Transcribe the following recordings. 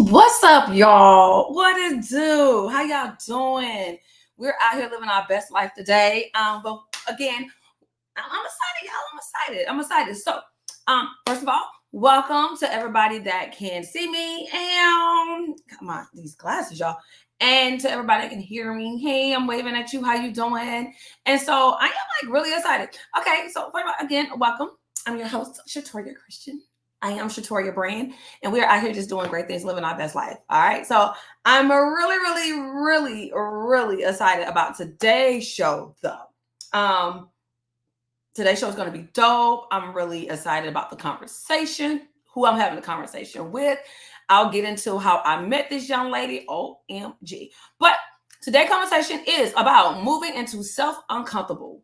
What's up, y'all? What it do? How y'all doing? We're out here living our best life today. But again, I'm excited, y'all. I'm excited. So, first of all, welcome to everybody that can see me and come on, these glasses, y'all. And to everybody that can hear me. Hey, I'm waving at you. How you doing? And so I am really excited. Okay, so again, welcome. I'm your host, Shatoria Christian. I Am Shatoria brand, and we're out here just doing great things, living our best life. All right. So I'm really excited about today's show, though. Today's show is going to be dope. I'm really excited about the conversation, who I'm having the conversation with. I'll get into how I met this young lady. OMG. But today's conversation is about moving into self-uncomfortable.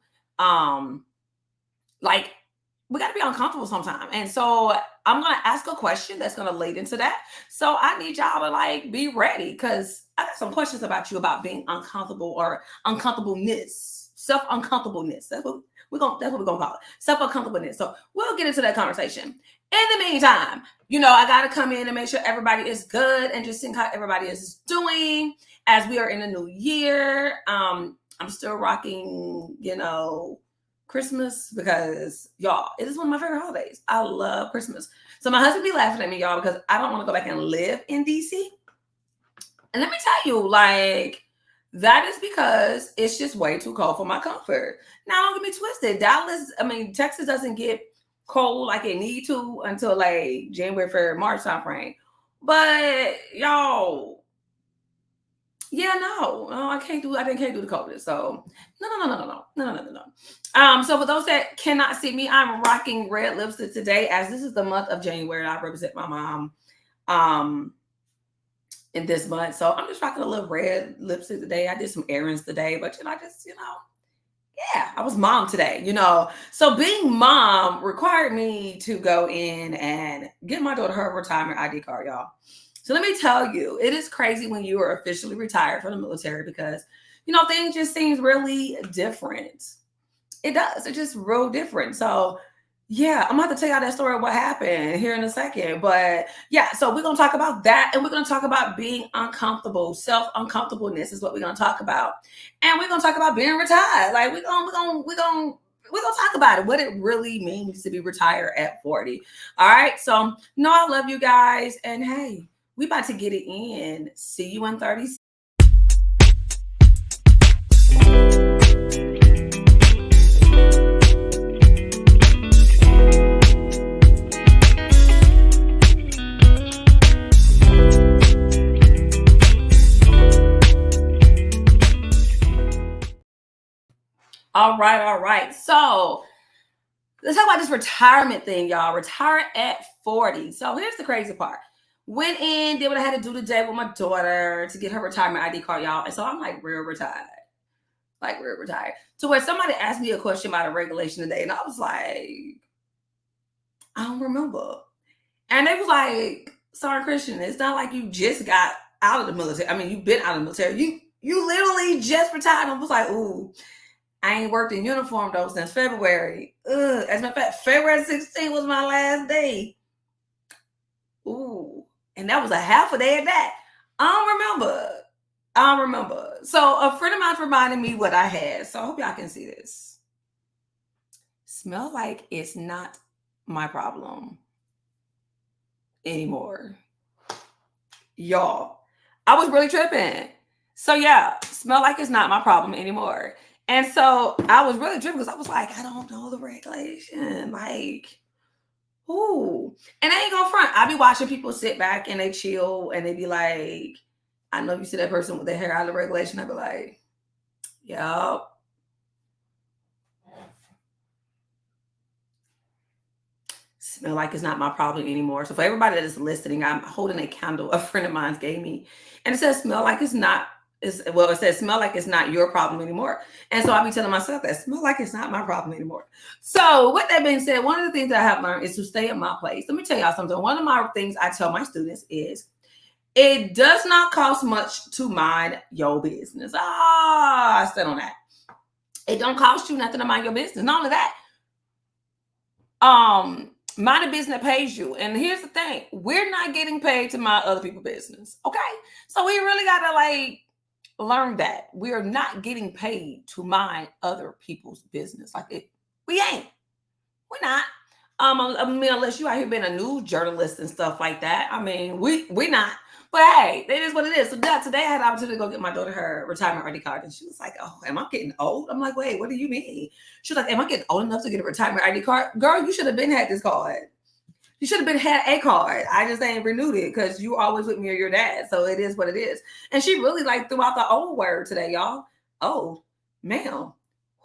We got to be uncomfortable sometimes. And so I'm going to ask a question that's going to lead into that. So I need y'all to be ready, because I got some questions about you about being uncomfortable or uncomfortableness, self-uncomfortableness. That's what we're going to call it. Self-uncomfortableness. So we'll get into that conversation. In the meantime, I got to come in and make sure everybody is good and just think how everybody is doing as we are in a new year. I'm still rocking, Christmas, because y'all, it is one of my favorite holidays. I love Christmas. So my husband be laughing at me, y'all, because I don't want to go back and live in DC. And let me tell you, that is because it's just way too cold for my comfort. Now, don't get me twisted. Texas doesn't get cold like it need to until January, February, March time frame. But y'all, I can't do the coldest. So no. So for those that cannot see me, I'm rocking red lipstick today, as this is the month of January, and I represent my mom in this month. So I'm just rocking a little red lipstick today. I did some errands today, but I was mom today, So being mom required me to go in and get my daughter her retirement ID card, y'all. So let me tell you, it is crazy when you are officially retired from the military, because, things just seems really different. It does. It's just real different. So, yeah, I'm going to have to tell y'all that story of what happened here in a second. But, yeah, so we're going to talk about that, and we're going to talk about being uncomfortable. Self-uncomfortableness is what we're going to talk about. And we're going to talk about being retired. We're going to talk about it, what it really means to be retired at 40. All right? So, I love you guys. And, hey, we about to get it in. See you in 30 seconds. All right. So let's talk about this retirement thing, y'all. Retire at 40. So here's the crazy part. Went in, did what I had to do today with my daughter to get her retirement ID card, y'all. And so I'm real retired. To where somebody asked me a question about a regulation today, and I was like, I don't remember. And they was like, sorry, Christian, it's not like you just got out of the military. I mean, you've been out of the military. You literally just retired. And I was like, ooh, I ain't worked in uniform though since February. As a matter of fact, February 16th was my last day. Ooh. And that was a half a day of that. I don't remember. So a friend of mine reminded me what I had. So I hope y'all can see this. Smell like it's not my problem anymore. Y'all, I was really tripping. So yeah, smell like it's not my problem anymore. And so I was really tripping, because I was like, I don't know the regulation. Ooh. And I ain't gonna front. I be watching people sit back and they chill and they be like, I know you see that person with their hair out of the regulation. I be like, yup. Smell like it's not my problem anymore. So for everybody that is listening, I'm holding a candle a friend of mine gave me. And it says, smell like it's not. It says, smell like it's not your problem anymore. And so I be telling myself that, smell like it's not my problem anymore. So with that being said, one of the things that I have learned is to stay in my place. Let me tell y'all something. One of my things I tell my students is, it does not cost much to mind your business. I stand on that. It don't cost you nothing to mind your business. Not only that, mind a business that pays you. And here's the thing, we're not getting paid to mind other people's business. Okay. So we really gotta like learn that. We are not getting paid to mind other people's business. Like we ain't. We're not. I mean, unless you out here being a news journalist and stuff like that. I mean, we're not. But hey, it is what it is. So today I had the opportunity to go get my daughter her retirement ID card. And she was like, oh, am I getting old? I'm like, wait, what do you mean? She was like, am I getting old enough to get a retirement ID card? Girl, you should have been had this card. You should have been had a card. I just ain't renewed it because you always with me or your dad. So it is what it is. And she really like threw out the old word today, y'all. Oh, ma'am.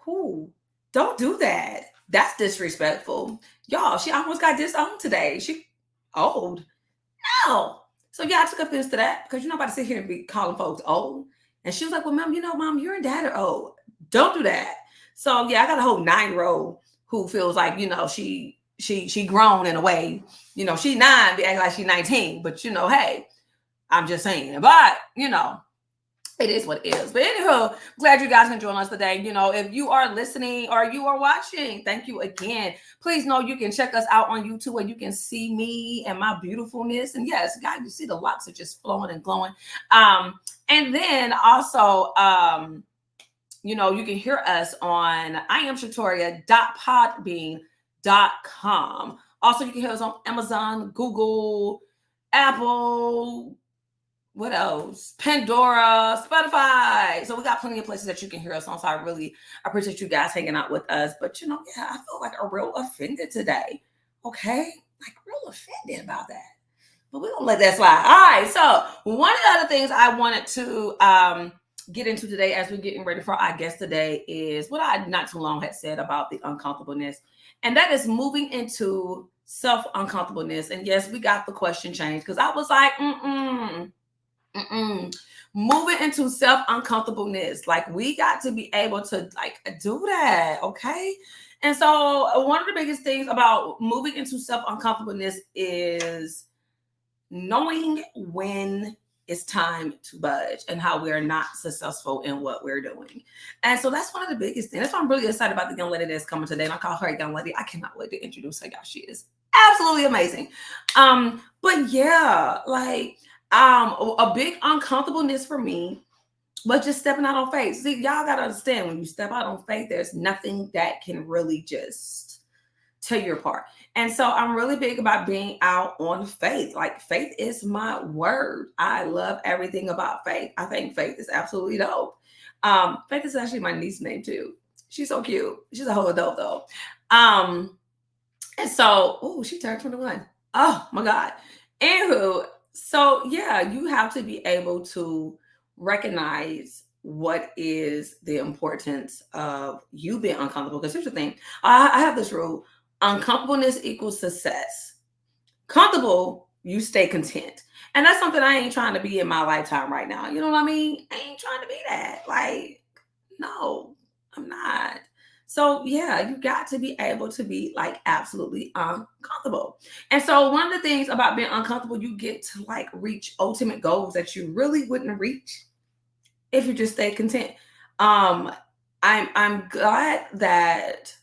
Who? Don't do that. That's disrespectful. Y'all, she almost got disowned today. She old. No. So yeah, I took offense to that because you're not about to sit here and be calling folks old. And she was like, well, mom, you and dad are old. Don't do that. So yeah, I got a whole 9-year-old who feels like, she grown in a way. She's 9, be acting like she's 19. But hey, I'm just saying. But it is what it is. But anyhow, glad you guys can join us today. If you are listening or you are watching, thank you again. Please know you can check us out on YouTube where you can see me and my beautifulness. And yes, guys, you see the locks are just flowing and glowing. And then also, you can hear us on iamshatoria.podbean.com. Also, you can hear us on Amazon, Google, Apple, what else? Pandora, Spotify. So we got plenty of places that you can hear us on. So I really appreciate you guys hanging out with us. But I feel like a real offended today. Okay? Like real offended about that. But we're gonna let that slide. All right. So one of the other things I wanted to get into today as we're getting ready for our guest today is what I not too long had said about the uncomfortableness. And that is moving into self uncomfortableness. And yes, we got the question changed because I was like, moving into self uncomfortableness. Like we got to be able to like do that. Okay. And so one of the biggest things about moving into self uncomfortableness is knowing when it's time to budge and how we're not successful in what we're doing. And so that's one of the biggest things. That's why I'm really excited about the young lady that's coming today. And I call her a young lady. I cannot wait to introduce her, y'all. She is absolutely amazing. But yeah, like a big uncomfortableness for me was just stepping out on faith. See, y'all got to understand when you step out on faith, there's nothing that can really just tear you apart. And so I'm really big about being out on faith. Like faith is my word. I love everything about faith. I think faith is absolutely dope. Faith is actually my niece's name too. She's so cute. She's a whole adult though. And so, she turned 21. Oh my God. Anywho, so yeah, you have to be able to recognize what is the importance of you being uncomfortable. Because here's the thing, I have this rule: uncomfortableness equals success. Comfortable, you stay content. And that's something I ain't trying to be in my lifetime right now. You know what I mean? I ain't trying to be that. Like, no, I'm not. So yeah, you got to be able to be like absolutely uncomfortable. And so one of the things about being uncomfortable, you get to like reach ultimate goals that you really wouldn't reach if you just stay content. I'm glad that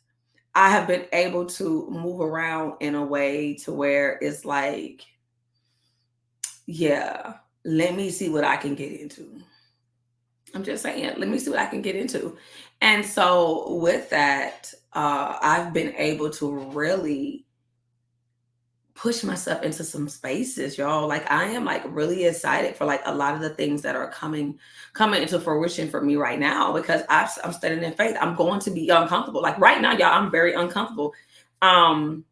I have been able to move around in a way to where it's like, yeah, let me see what I can get into. I'm just saying, let me see what I can get into. And so with that, I've been able to really push myself into some spaces, y'all. Like I am like really excited for like a lot of the things that are coming into fruition for me right now, because I'm standing in faith. I'm going to be uncomfortable. Like right now, y'all, I'm very uncomfortable. And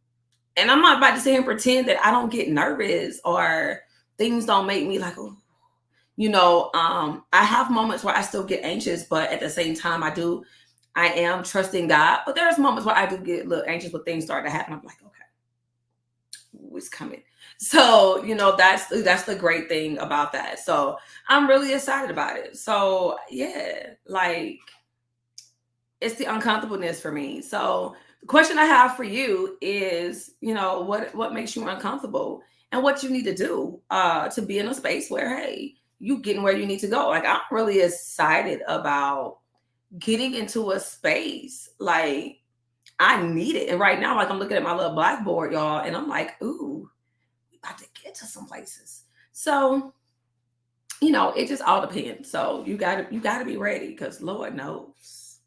I'm not about to sit here and pretend that I don't get nervous or things don't make me like, oh, I have moments where I still get anxious, but at the same time, I am trusting God. But there's moments where I do get a little anxious when things start to happen. I'm like, okay, it's coming. So, that's the great thing about that. So I'm really excited about it. So yeah, like it's the uncomfortableness for me. So the question I have for you is, what makes you uncomfortable and what you need to do to be in a space where, hey, you getting where you need to go. Like I'm really excited about getting into a space. Like I need it. And right now, like I'm looking at my little blackboard, y'all, and I'm like, ooh, we about to get to some places. So, it just all depends. So you gotta be ready because Lord knows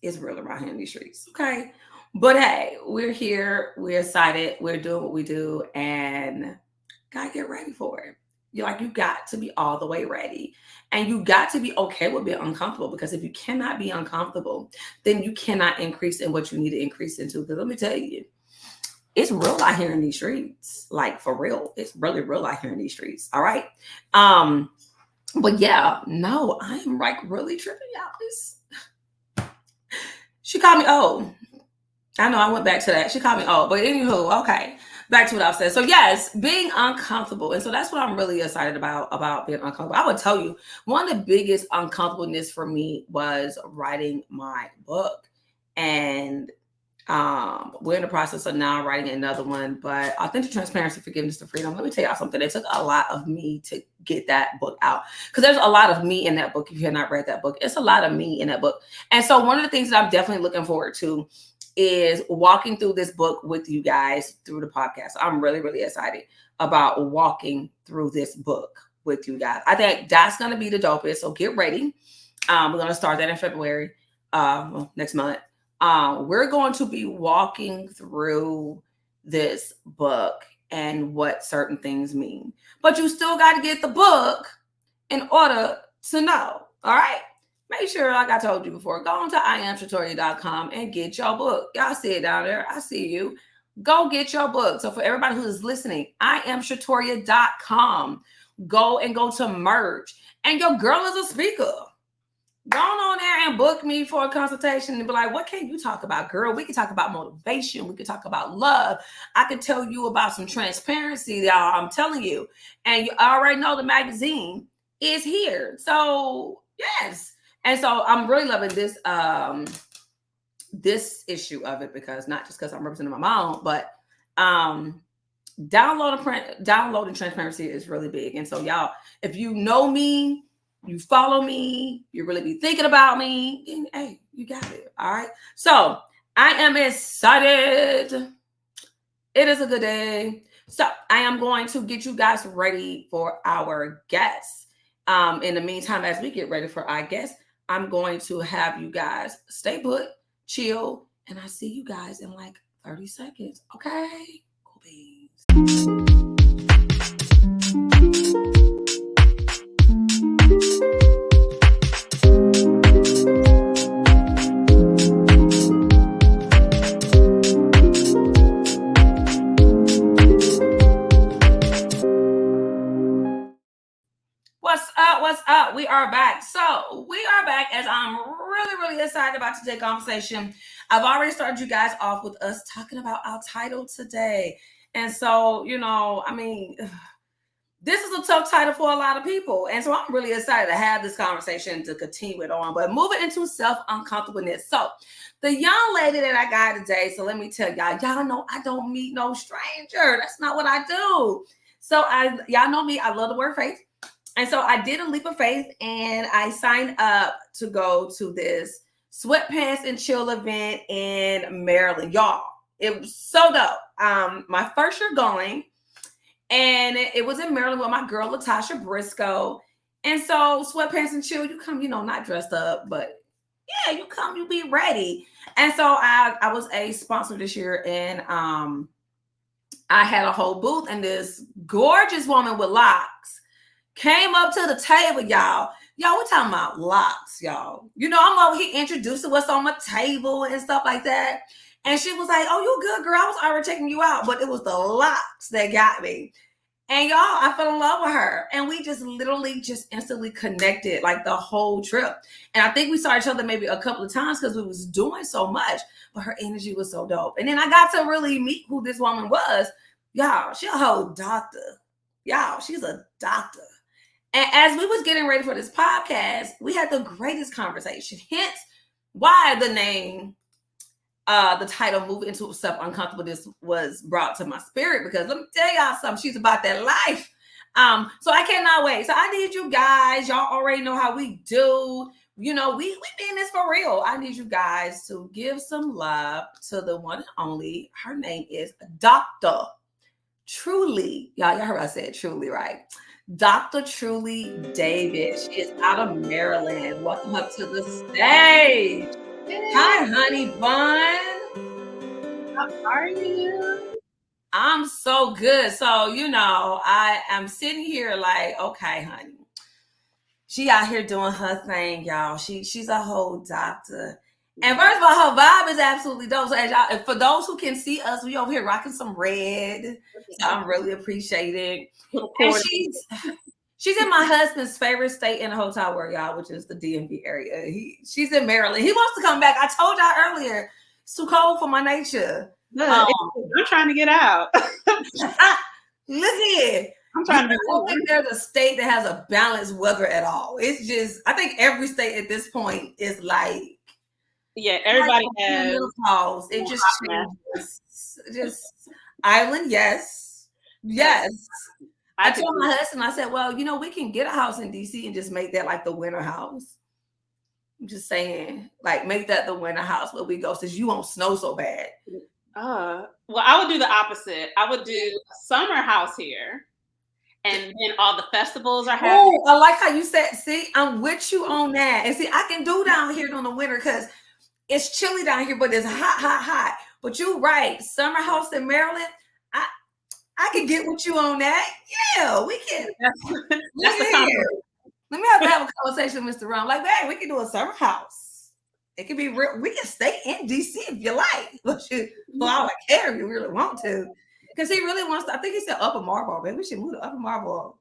it's real around here in these streets. Okay. But hey, we're here, we're excited, we're doing what we do, and gotta get ready for it. You got to be all the way ready. And you got to be okay with being uncomfortable, because if you cannot be uncomfortable, then you cannot increase in what you need to increase into. Because let me tell you, it's real out here in these streets. Like for real. It's really real out here in these streets. All right. But yeah, no, I am like really tripping out. She called me old. I know I went back to that. She called me old. But anywho, okay. Back to what I've said. So yes, being uncomfortable. And so that's what I'm really excited about being uncomfortable. I would tell you, one of the biggest uncomfortableness for me was writing my book. And we're in the process of now writing another one, but authentic transparency, forgiveness, to freedom. Let me tell y'all something. It took a lot of me to get that book out, because there's a lot of me in that book. If you have not read that book, it's a lot of me in that book. And so one of the things that I'm definitely looking forward to is walking through this book with you guys through the podcast. I'm really, really excited about walking through this book with you guys. I think that's going to be the dopest. So get ready. We're going to start that in February, next month. We're going to be walking through this book and what certain things mean. But you still got to get the book in order to know. All right? Make sure, like I told you before, go on to IamShatoria.com and get your book. Y'all see it down there. I see you. Go get your book. So for everybody who is listening, IamShatoria.com. Go to merch. And your girl is a speaker. Go on there and book me for a consultation and be like, what can you talk about, girl? We can talk about motivation. We can talk about love. I can tell you about some transparency, y'all. I'm telling you. And you already know the magazine is here. So, yes. And so I'm really loving this this issue of it, because not just because I'm representing my mom, but downloading transparency is really big. And so y'all, if you know me, you follow me, you really be thinking about me, and hey, you got it. All right. So I am excited. It is a good day. So I am going to get you guys ready for our guests. In the meantime, as we get ready for our guests, I'm going to have you guys stay put, chill, and I see you guys in like 30 seconds. Okay? Cool beans. What's up? We are back. So we are back, as I'm really, really excited about today's conversation. I've already started you guys off with us talking about our title today. And so, this is a tough title for a lot of people. And so I'm really excited to have this conversation to continue it on. But moving into self uncomfortableness. So the young lady that I got today, so let me tell y'all know I don't meet no stranger. That's not what I do. So y'all know me, I love the word faith. And so I did a leap of faith and I signed up to go to this sweatpants and chill event in Maryland. Y'all, it was so dope. My first year going, and it was in Maryland with my girl, Latasha Briscoe. And so sweatpants and chill, you come, not dressed up, but yeah, you come, you be ready. And so I was a sponsor this year, and I had a whole booth, and this gorgeous woman with locks came up to the table, y'all. Y'all, we're talking about locks, y'all. I'm over here introducing what's on my table and stuff like that. And she was like, oh, you good, girl. I was already checking you out. But it was the locks that got me. And y'all, I fell in love with her. And we just literally instantly connected like the whole trip. And I think we saw each other maybe a couple of times because we was doing so much. But her energy was so dope. And then I got to really meet who this woman was. Y'all, she a whole doctor. Y'all, she's a doctor. And as we was getting ready for this podcast, we had the greatest conversation. Hence why the name, the title, Move Into Self Uncomfortableness, was brought to my spirit. Because let me tell y'all something, she's about that life. So I cannot wait. So I need you guys. Y'all already know how we do. we mean this for real. I need you guys to give some love to the one and only. Her name is Dr. Truly. Y'all heard I said Truly, right? Dr. Truly David. She is out of Maryland. Welcome up to the stage. Hi, honey bun. How are you? I'm so good. So, I am sitting here like, okay, honey. She out here doing her thing, y'all. She's a whole doctor. And first of all, her vibe is absolutely dope. So as y'all, for those who can see us, we over here rocking some red. So I'm really appreciating. And she's in my husband's favorite state in the whole entire world, y'all, which is the DMV area. She's in Maryland. He wants to come back. I told y'all earlier, it's too cold for my nature. I'm trying to get out. Look here. I'm trying to. I don't think there's a state that has a balanced weather at all. It's just, I think every state at this point is like, yeah, everybody has pause. It just changes. Just island, yes. I told my husband, I said, well, we can get a house in DC and just make that like the winter house. I'm just saying, like, make that the winter house where we go, since you won't snow so bad. Well, I would do the opposite. I would do a summer house here. And then all the festivals are happening. Oh, I like how you said, see, I'm with you on that. And see, I can do down here during the winter because it's chilly down here, but it's hot. But you're right. Summer house in Maryland, I can get with you on that. Yeah, we can. That's the conversation. Let me have to have a conversation with Mr. Ron. Like, man, we can do a summer house. It can be real. We can stay in DC if you like. Well, I would care if you really want to. Because he really wants to, I think he said Upper Marlboro. Maybe we should move to Upper Marlboro.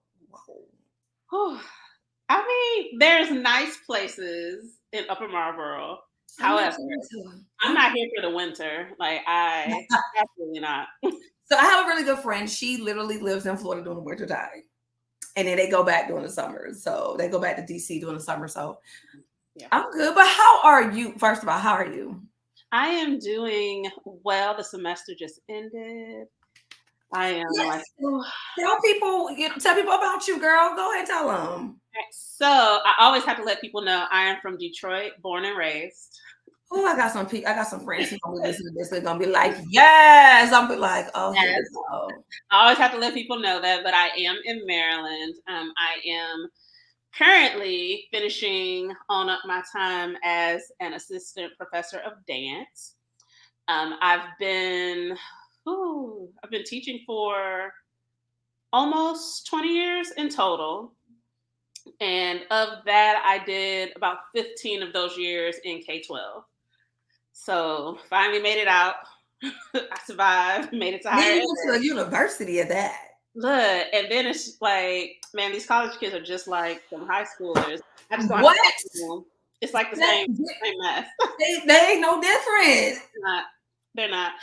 I mean, there's nice places in Upper Marlboro. However, I'm not here for the winter. Like, absolutely not. So I have a really good friend. She literally lives in Florida during the winter time. And then they go back during the summer. So they go back to DC during the summer. So yeah. I'm good. But how are you? First of all, how are you? I am doing well. The semester just ended. I am tell people about you, girl. Go ahead and tell them. So I always have to let people know I am from Detroit, born and raised. Oh, I got some friends who gonna listen to this. They're gonna be like, yes. I'm be like, oh, yes. I always have to let people know that, but I am in Maryland. I am currently finishing on up my time as an assistant professor of dance. I've been teaching for almost 20 years in total. And of that, I did about 15 of those years in K-12. So finally made it out. I survived, made it to higher ed. You went to a university at that. Look, and then it's like, man, these college kids are just like some high schoolers. I just don't what? It's like the same mess. They ain't no different. They're not.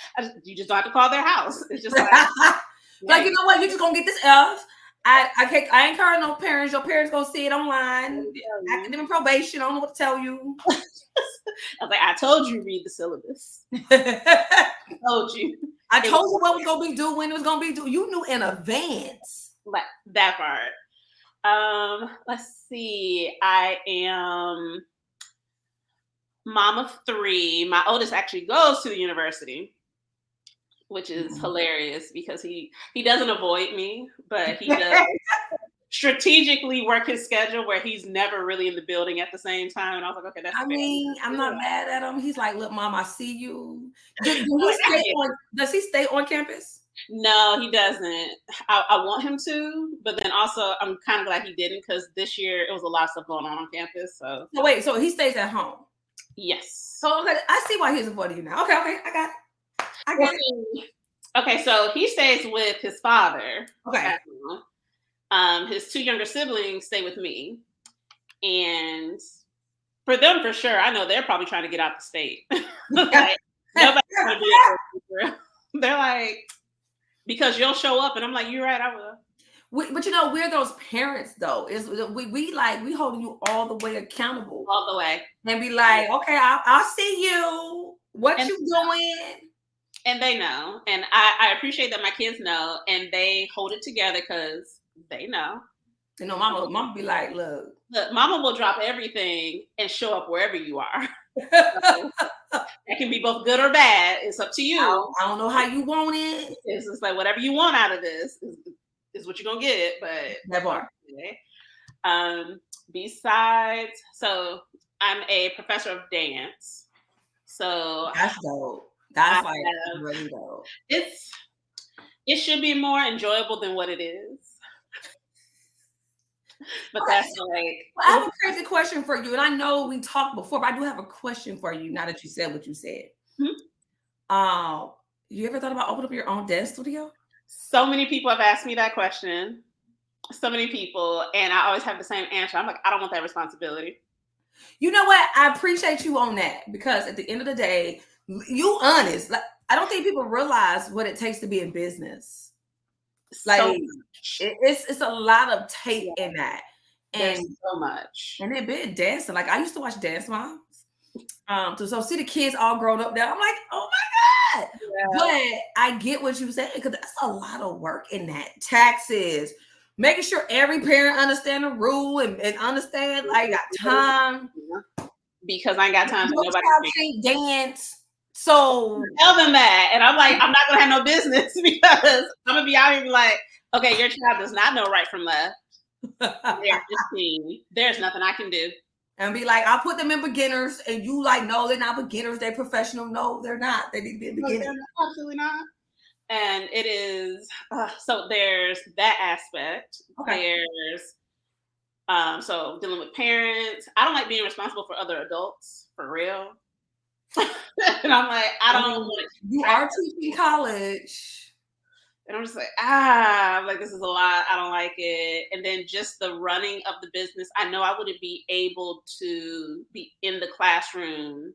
You just don't have to call their house. It's just like, like, you know what? You're just gonna get this F. I encourage no parents. Your parents gonna see it online. Academic probation. I don't know what to tell you. I was like, I told you read the syllabus. I told you. I told you what was gonna be due, when it was gonna be due. You knew in advance. Like that part. Let's see. I am mom of 3. My oldest actually goes to the university, which is hilarious because he doesn't avoid me, but he does strategically work his schedule where he's never really in the building at the same time. And I was like, okay, that's fair. I'm not mad at him. He's like, look, Mom, I see you. Does he stay on campus? No, he doesn't. I want him to, but then also I'm kind of glad he didn't, because this year it was a lot of stuff going on campus. So wait, so he stays at home? Yes. So okay, I see why he's avoiding you now. Okay, I got it. Okay, so he stays with his father. Okay. His 2 younger siblings stay with me. And for them, for sure, I know they're probably trying to get out the state. Like, nobody's going to be able to. They're like, because you'll show up. And I'm like, you're right, I will. But we're those parents though. We holding you all the way accountable. All the way. And be like, okay, I'll see you. What you doing? And they know. And I appreciate that my kids know, and they hold it together because they know. Mama be like, look. Look, mama will drop everything and show up wherever you are. So, that can be both good or bad. It's up to you. I don't know how you want it. It's just like whatever you want out of this is what you're gonna get. But That part. okay. Besides, so I'm a professor of dance. So That's dope. That's I like have, really dope. it should be more enjoyable than what it is. But that's like I have a crazy question for you, and I know we talked before, but I do have a question for you now that you said what you said. You ever thought about opening up your own dance studio? so many people have asked me that question. So many people, and I always have the same answer. I'm like, I don't want that responsibility. You know what? I appreciate you on that, because at the end of the day, you honest. Like, I don't think people realize what it takes to be in business. Like it's a lot of tape in that. And there's so much. And they've been dancing. Like, I used to watch Dance Moms. So see the kids all grown up now. I'm like, oh my God. Yeah. But I get what you said, because that's a lot of work in that. Taxes, making sure every parent understand the rule and understand, like, got time. Because I ain't got time for nobody dance. So tell them that. And I'm like, I'm not gonna have no business, because I'm gonna be out here and be like, okay, your child does not know right from left. They're 15. There's nothing I can do. And be like, I'll put them in beginners, and you like, no, they're not beginners, they're professional. No, they're not. They need to be in beginners. Absolutely not. And it is so there's that aspect. Okay. There's so dealing with parents. I don't like being responsible for other adults, for real. And I'm like, I don't want to. You are teaching college. And I'm just like, I'm like, this is a lot. I don't like it. And then just the running of the business. I know I wouldn't be able to be in the classroom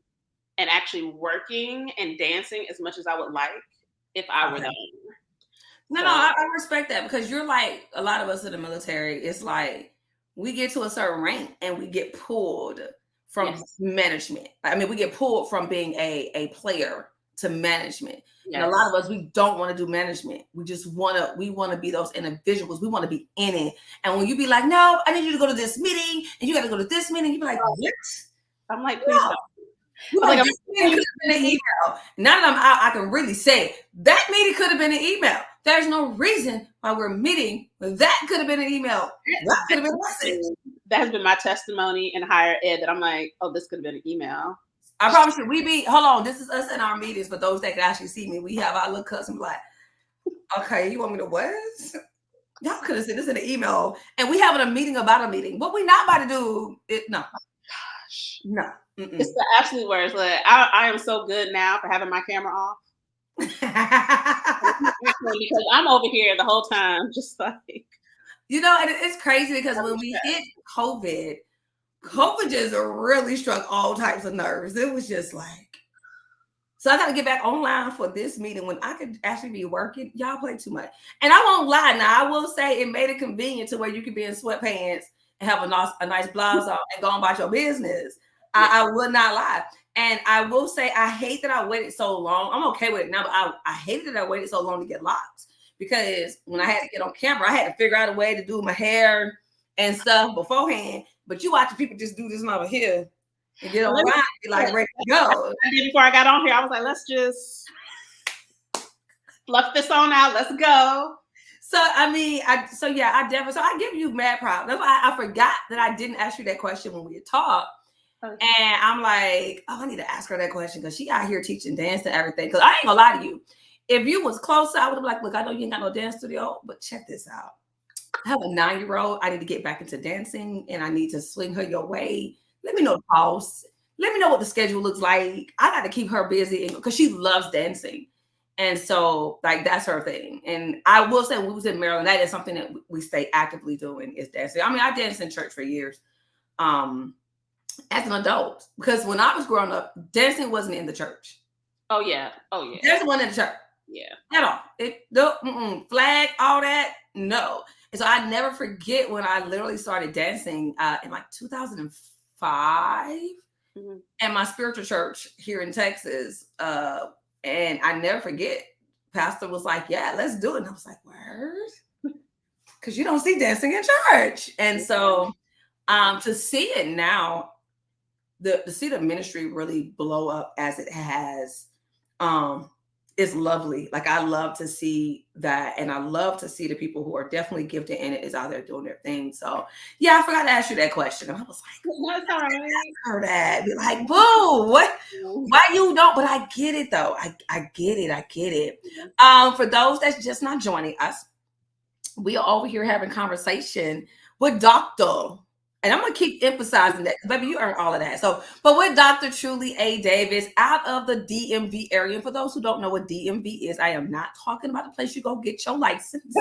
and actually working and dancing as much as I would like if I were there. No, I respect that, because you're like a lot of us in the military. It's like we get to a certain rank and we get pulled from management. I mean, we get pulled from being a player to management. Yes. And a lot of us, we don't want to do management. We just want to be those individuals. We want to be in it. And when you be like, no, I need you to go to this meeting, and you got to go to this meeting, you be like, what? I'm like, please don't. Like, this meeting could have been an email. Now that I'm out, I can really say that meeting could have been an email. There's no reason why we're meeting, but that could have been an email. That could have been a message. That has been my testimony in higher ed, that I'm like, oh, this could have been an email. I promise you, hold on, this is us in our meetings. For those that can actually see me, we have our little cousin like, okay, you want me to what? Y'all could have sent this in an email. And we having a meeting about a meeting. What we not about to do, no. Gosh. No. Mm-mm. It's the absolute worst. Like, I am so good now for having my camera off. Because I'm over here the whole time, just like. You know, and it's crazy, because when we hit COVID just really struck all types of nerves. It was just like, so I got to get back online for this meeting when I could actually be working. Y'all play too much. And I won't lie. Now, I will say it made it convenient to where you could be in sweatpants and have a nice blouse on and go on about your business. I would not lie. And I will say, I hate that I waited so long. I'm okay with it now, but I hated that I waited so long to get locks, because when I had to get on camera, I had to figure out a way to do my hair and stuff beforehand. But you watch people just do this over here and get on line, be like ready to go. And before I got on here, I was like, let's just fluff this on out. Let's go. So I mean, I give you mad props. That's why I forgot that I didn't ask you that question when we had talked. Okay. And I'm like, oh, I need to ask her that question, because she out here teaching dance and everything. Because I ain't gonna lie to you, if you was closer, I would have been like, look, I know you ain't got no dance studio, but check this out. I have a 9-year-old. I need to get back into dancing, and I need to swing her your way. Let me know the cost. Let me know what the schedule looks like. I got to keep her busy, because she loves dancing. And so, like, that's her thing. And I will say, when we was in Maryland, that is something that we stay actively doing, is dancing. I mean, I danced in church for years as an adult, because when I was growing up, dancing wasn't in the church. Oh, yeah. Dancing wasn't in the church. Yeah. At all. Flag, all that, no. And so I never forget when I literally started dancing in like 2005 at my spiritual church here in Texas. And I never forget, pastor was like, yeah, let's do it. And I was like, word? because you don't see dancing in church. And so to see it now, to see the ministry really blow up as it has, is lovely. Like I love to see that, and I love to see the people who are definitely gifted in it is out there doing their thing. So yeah, I forgot to ask you that question, and I was like, That's all right. her that be like, boo, what? Why you don't? But I get it though. I get it. I get it. For those that's just not joining us, we are over here having conversation with Dr. And I'm going to keep emphasizing that because, baby, you earned all of that. So, but with Dr. Truly A. Davis out of the DMV area. And for those who don't know what DMV is, I am not talking about the place you go get your license.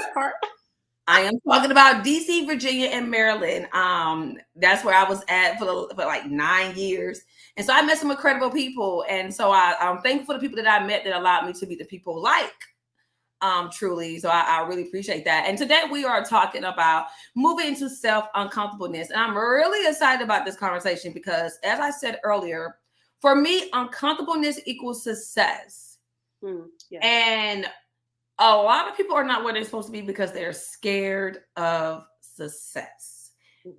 I am talking about DC, Virginia, and Maryland. That's where I was at for like 9 years. And so I met some incredible people. And so I'm thankful for the people that I met that allowed me to be the people like Truly. So I really appreciate that. And today we are talking about moving into self uncomfortableness. And I'm really excited about this conversation because, as I said earlier, for me, uncomfortableness equals success. And a lot of people are not where they're supposed to be because they're scared of success.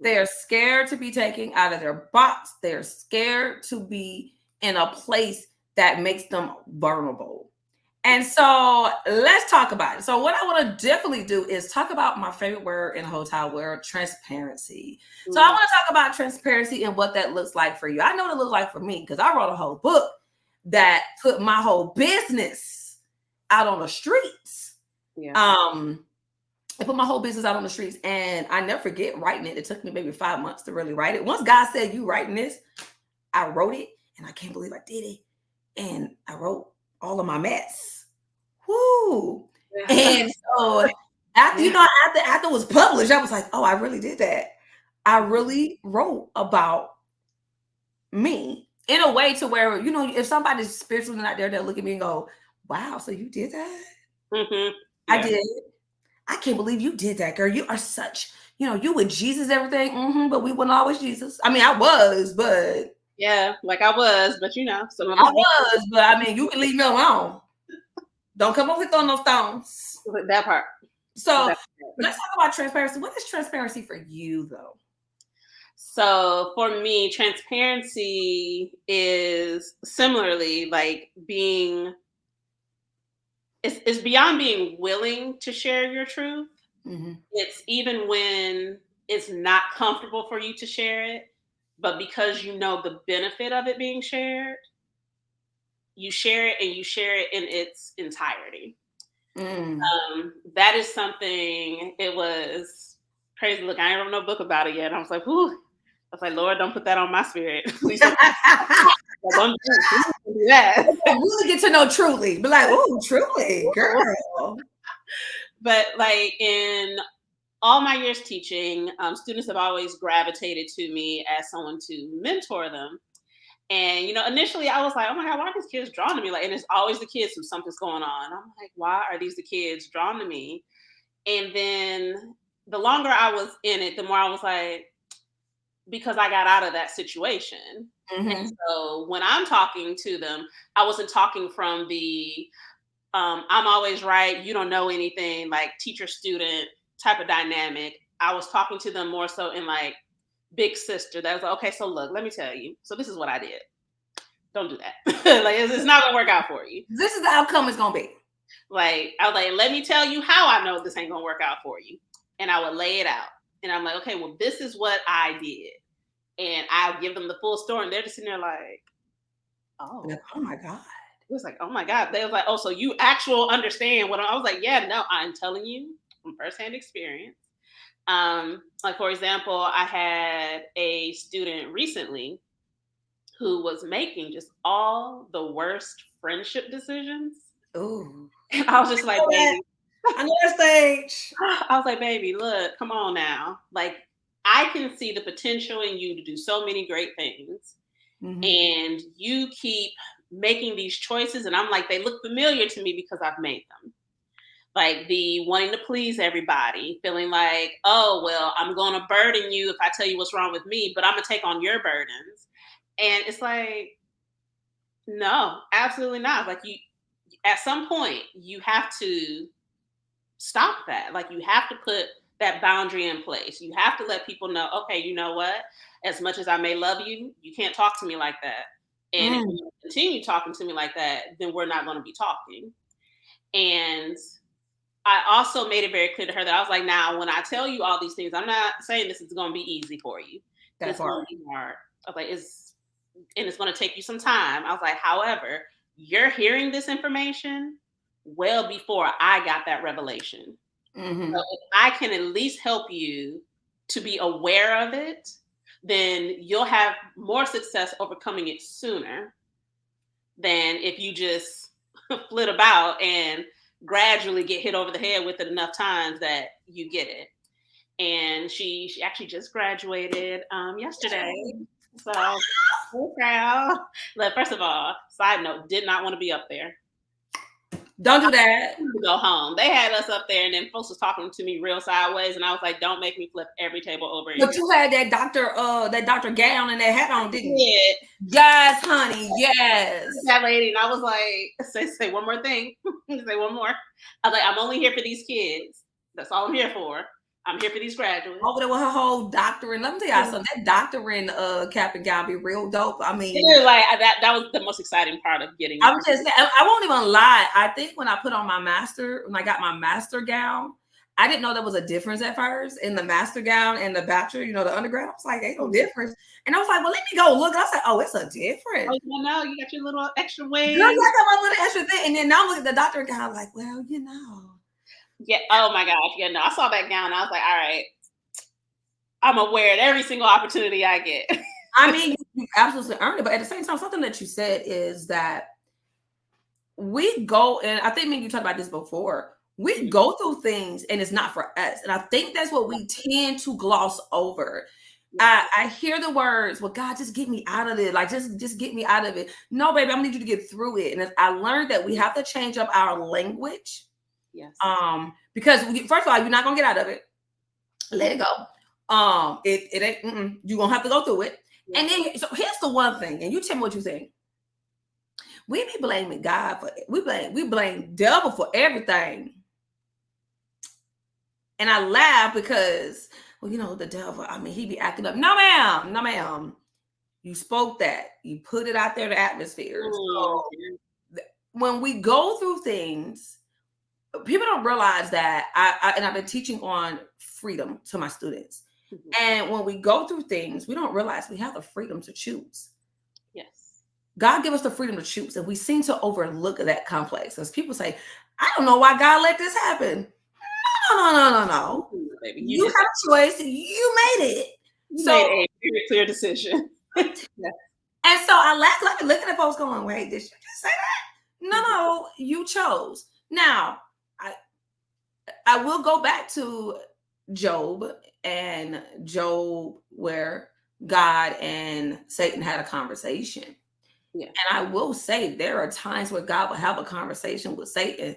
They're scared to be taken out of their box. They're scared to be in a place that makes them vulnerable. And so let's talk about it. So what I want to definitely do is talk about my favorite word in the whole entire world, transparency. So I want to talk about transparency and what that looks like for you. I know what it looks like for me because I wrote a whole book that put my whole business out on the streets. I put my whole business out on the streets, and I never forget writing it. It took me maybe 5 months to really write it. Once God said, you writing this, I wrote it, and I can't believe I did it. And I wrote all of my mess. Woo. And so after, after it was published, I was like, oh, I really did that. I really wrote about me in a way to where, if somebody's spiritually not there, they'll look at me and go, wow, so you did that? I did. I can't believe you did that, girl. You are such, you with Jesus, everything. But we weren't always Jesus. I mean, I was, but. Yeah, like I was, but So I was, but I mean, you can leave me alone. Don't come up with throwing no stones. That part. So let's talk about transparency. What is transparency for you, though? So for me, transparency is similarly like it's beyond being willing to share your truth. It's even when it's not comfortable for you to share it, but because you know the benefit of it being shared, you share it, and you share it in its entirety. That is something, it was crazy. Look, I ain't wrote no book about it yet. I was like, whew. I was like, Lord, don't put that on my spirit. Please don't do that. Really get to know Truly. Be like, oh, Truly, girl. But like in all my years teaching, students have always gravitated to me as someone to mentor them. And, initially I was like, oh my God, why are these kids drawn to me? Like, and it's always the kids who something's going on. I'm like, why are these the kids drawn to me? And then the longer I was in it, the more I was like, because I got out of that situation. And so when I'm talking to them, I wasn't talking from the, I'm always right, you don't know anything, like teacher student type of dynamic. I was talking to them more so in like, big sister that was like, okay, so look, let me tell you. So this is what I did. Don't do that. Like, it's not gonna work out for you. This is the outcome it's gonna be. Like, I was like, let me tell you how I know this ain't gonna work out for you. And I would lay it out. And I'm like, okay, well, this is what I did. And I'll give them the full story. And they're just sitting there like, oh my God. It was like, oh my God. They was like, oh, so you actually understand what I was like, yeah, no, I'm telling you from firsthand experience. Like, for example, I had a student recently who was making just all the worst friendship decisions. Ooh. And I was just like, baby. I know that stage. I was like, baby, look, come on now. Like, I can see the potential in you to do so many great things. And you keep making these choices. And I'm like, they look familiar to me because I've made them. Like the wanting to please everybody, feeling like, oh, well, I'm going to burden you if I tell you what's wrong with me, but I'm going to take on your burdens. And it's like, no, absolutely not. Like at some point, you have to stop that. Like you have to put that boundary in place. You have to let people know, okay, you know what? As much as I may love you, you can't talk to me like that. And if Mm. you continue talking to me like that, then we're not going to be talking. And I also made it very clear to her that I was like, now, when I tell you all these things, I'm not saying this is going to be easy for you. That It's going part. to be hard. I was like, it's going to take you some time. I was like, however, you're hearing this information well before I got that revelation. So Mm-hmm. if I can at least help you to be aware of it, then you'll have more success overcoming it sooner than if you just flit about and gradually get hit over the head with it enough times that you get it. And she actually just graduated yesterday. So so proud. But first of all, side note, did not want to be up there. Don't do that. To go home. They had us up there, and then folks was talking to me real sideways, and I was like, "Don't make me flip every table over again." But you had that doctor gown and that hat on, didn't you? Yeah, Yes, honey. Yes. that lady, and I was like, "Say one more thing. Say one more." I was like, "I'm only here for these kids. That's all I'm here for. I'm here for these graduates." Over there with her whole doctorate. Let me tell y'all something. That doctorate cap and gown be real dope. I mean, Yeah, like that was the most exciting part of getting it. I'm just saying, I won't even lie. I think when I put on when I got my master gown, I didn't know there was a difference at first in the master gown and the bachelor, the undergrad. I was like, ain't no difference. And I was like, well, let me go look. I was like, oh, it's a difference. Oh, no, you got your little extra wings. Girl, you got my little extra thing. And then now look at the doctor gown, like, well, Yeah. Oh my gosh. Yeah. No, I saw that gown. I was like, all right, I'm gonna wear it every single opportunity I get. I mean, you absolutely earned it. But at the same time, something that you said is that we go, and I think maybe you talked about this before. We go through things and it's not for us. And I think that's what we tend to gloss over. I hear the words, well, God, just get me out of it. Like, just get me out of it. No, baby, I'm gonna need you to get through it. And I learned that we have to change up our language. Yes. Because first of all, you're not gonna get out of it. Let it go. It ain't. You're gonna have to go through it. Yeah. And then, so here's the one thing, and you tell me what you think. We be blaming God for we blame devil for everything. And I laugh because, well, the devil, I mean, he be acting up. No, ma'am. You spoke that. You put it out there in the atmosphere. So when we go through things, people don't realize that and I've been teaching on freedom to my students. Mm-hmm. And when we go through things, we don't realize we have the freedom to choose. Yes. God give us the freedom to choose. And we seem to overlook that complex. As people say, I don't know why God let this happen. No. Baby, you have a choice. You made it. You made a very clear decision. And so I laugh, looking at folks going, wait, did you just say that? No, you chose. Now, I will go back to Job where God and Satan had a conversation. Yeah. And I will say there are times where God will have a conversation with Satan.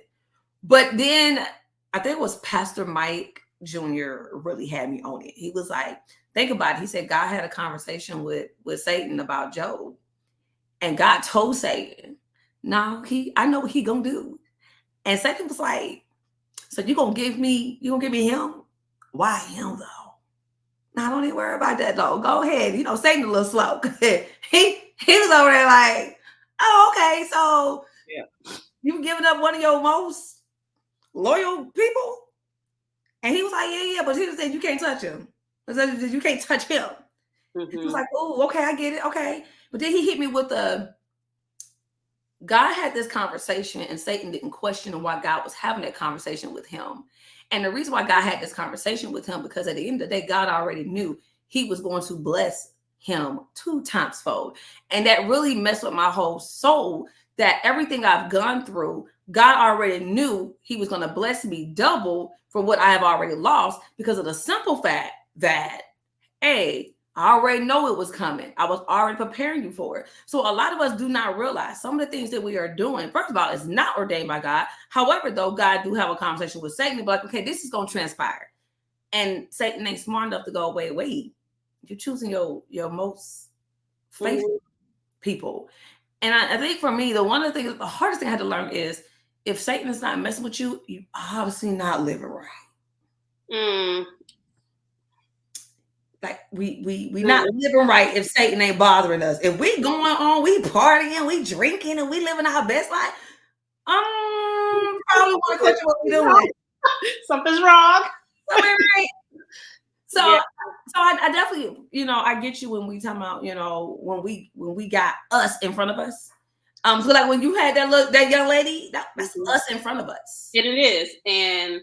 But then I think it was Pastor Mike Jr. really had me on it. He was like, think about it. He said God had a conversation with Satan about Job. And God told Satan, no, I know what he gonna do. And Satan was like, so you gonna give me him? Why him though? Now don't even worry about that though. Go ahead. Satan a little slow. he was over there like, oh, okay. So you giving up one of your most loyal people? And he was like, yeah. But he was saying you can't touch him. You can't touch him. Mm-hmm. He was like, oh, okay, I get it. Okay. But then he hit me with God had this conversation and Satan didn't question why God was having that conversation with him. And the reason why God had this conversation with him, because at the end of the day, God already knew he was going to bless him 2 times fold. And that really messed with my whole soul, that everything I've gone through, God already knew he was going to bless me double for what I have already lost, because of the simple fact that, hey, I already know it was coming. I was already preparing you for it. So a lot of us do not realize some of the things that we are doing, first of all, is not ordained by God. However, though, God do have a conversation with Satan, but like, okay, this is going to transpire. And Satan ain't smart enough to go, wait, you're choosing your most faithful people. And I think for me, the hardest thing I had to learn is, if Satan is not messing with you, you obviously not living right. Mm. Like we not living right if Satan ain't bothering us. If we going on, we partying, we drinking, and we living our best life, probably want to question what we doing. Something's wrong. Something right. So, Yeah. so I definitely, I get you when we talking about, when we got us in front of us. So like when you had that young lady, that's us in front of us. It is, and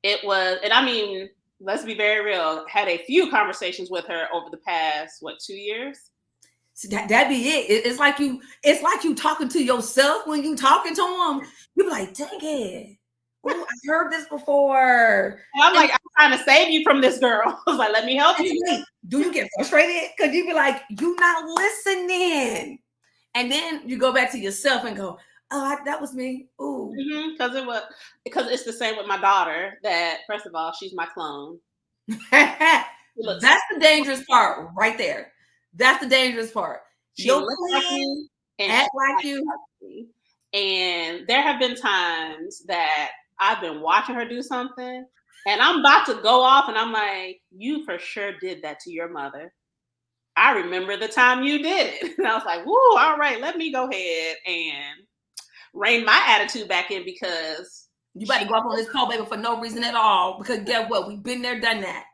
it was, and I mean, let's be very real. Had a few conversations with her over the past 2 years. So that'd be it. It's like you talking to yourself when you talking to them. You be like, dang it. Oh, I heard this before. And I'm like, I'm trying to save you from this girl. I was like, let me help you. Wait, do you get frustrated? Because you be like, you not listening. And then you go back to yourself and go, oh, that was me. Ooh. Because it's the same with my daughter. That first of all, she's my clone. That's the dangerous part right there. That's the dangerous part. She looks like me and act like you. And there have been times that I've been watching her do something and I'm about to go off and I'm like, you for sure did that to your mother. I remember the time you did it. And I was like, woo, all right, let me go ahead and rein my attitude back in, because you about to go up on this call, baby, for no reason at all. Because guess what? We've been there, done that.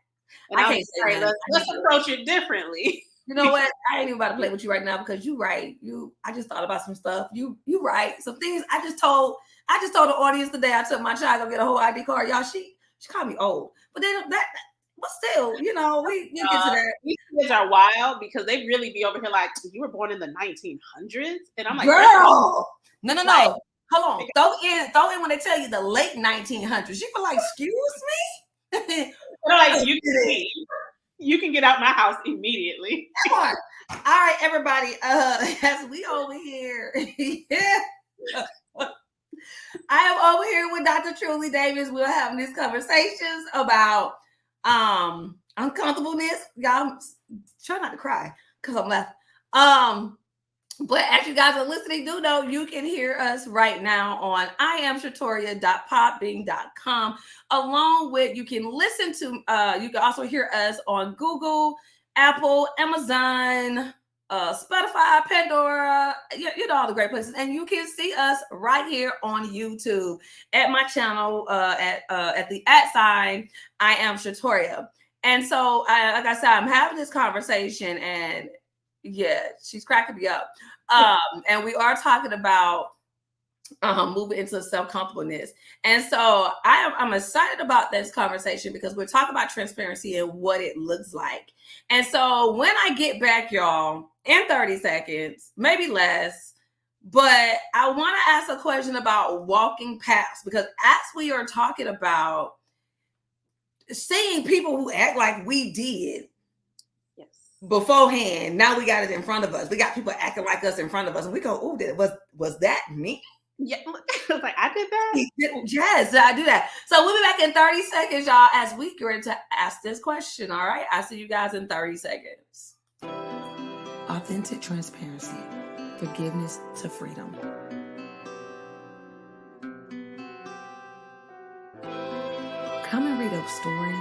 And I can't say that. Let's approach it differently. You know what? I ain't even about to play with you right now because you right. I just thought about some stuff. You right. Some things I just told the audience today. I took my child to get a whole ID card. Y'all, she called me old. But then but still, we get to that. These kids are wild because they really be over here like, you were born in the 1900s? And I'm like, girl, no. Like, hold on. Throw in when they tell you the late 1900s. You be like, excuse me? Like, you can get out my house immediately. All right, everybody. As we over here, I am over here with Dr. Truly Davis. We're having these conversations about uncomfortableness. Y'all try not to cry because I'm laughing. But as you guys are listening, do know you can hear us right now on IamShatoria.podbean.com. Along with, you can listen to, you can also hear us on Google, Apple, Amazon, Spotify, Pandora, all the great places. And you can see us right here on YouTube at my channel, at the @ I Am Shatoria. And so, like I said, I'm having this conversation, and yeah, she's cracking me up. And we are talking about moving into self-comfortableness. And so I'm excited about this conversation because we're talking about transparency and what it looks like. And so when I get back, y'all, in 30 seconds, maybe less, but I want to ask a question about walking past, because as we are talking about seeing people who act like we did beforehand, now we got it in front of us. We got people acting like us in front of us, and we go, "Oh, was that me?" Yeah, I was like, I did that. Yes, I do that. So we'll be back in 30 seconds, y'all, as we get ready to ask this question. All right, I'll see you guys in 30 seconds. Authentic transparency, forgiveness to freedom. Come and read a story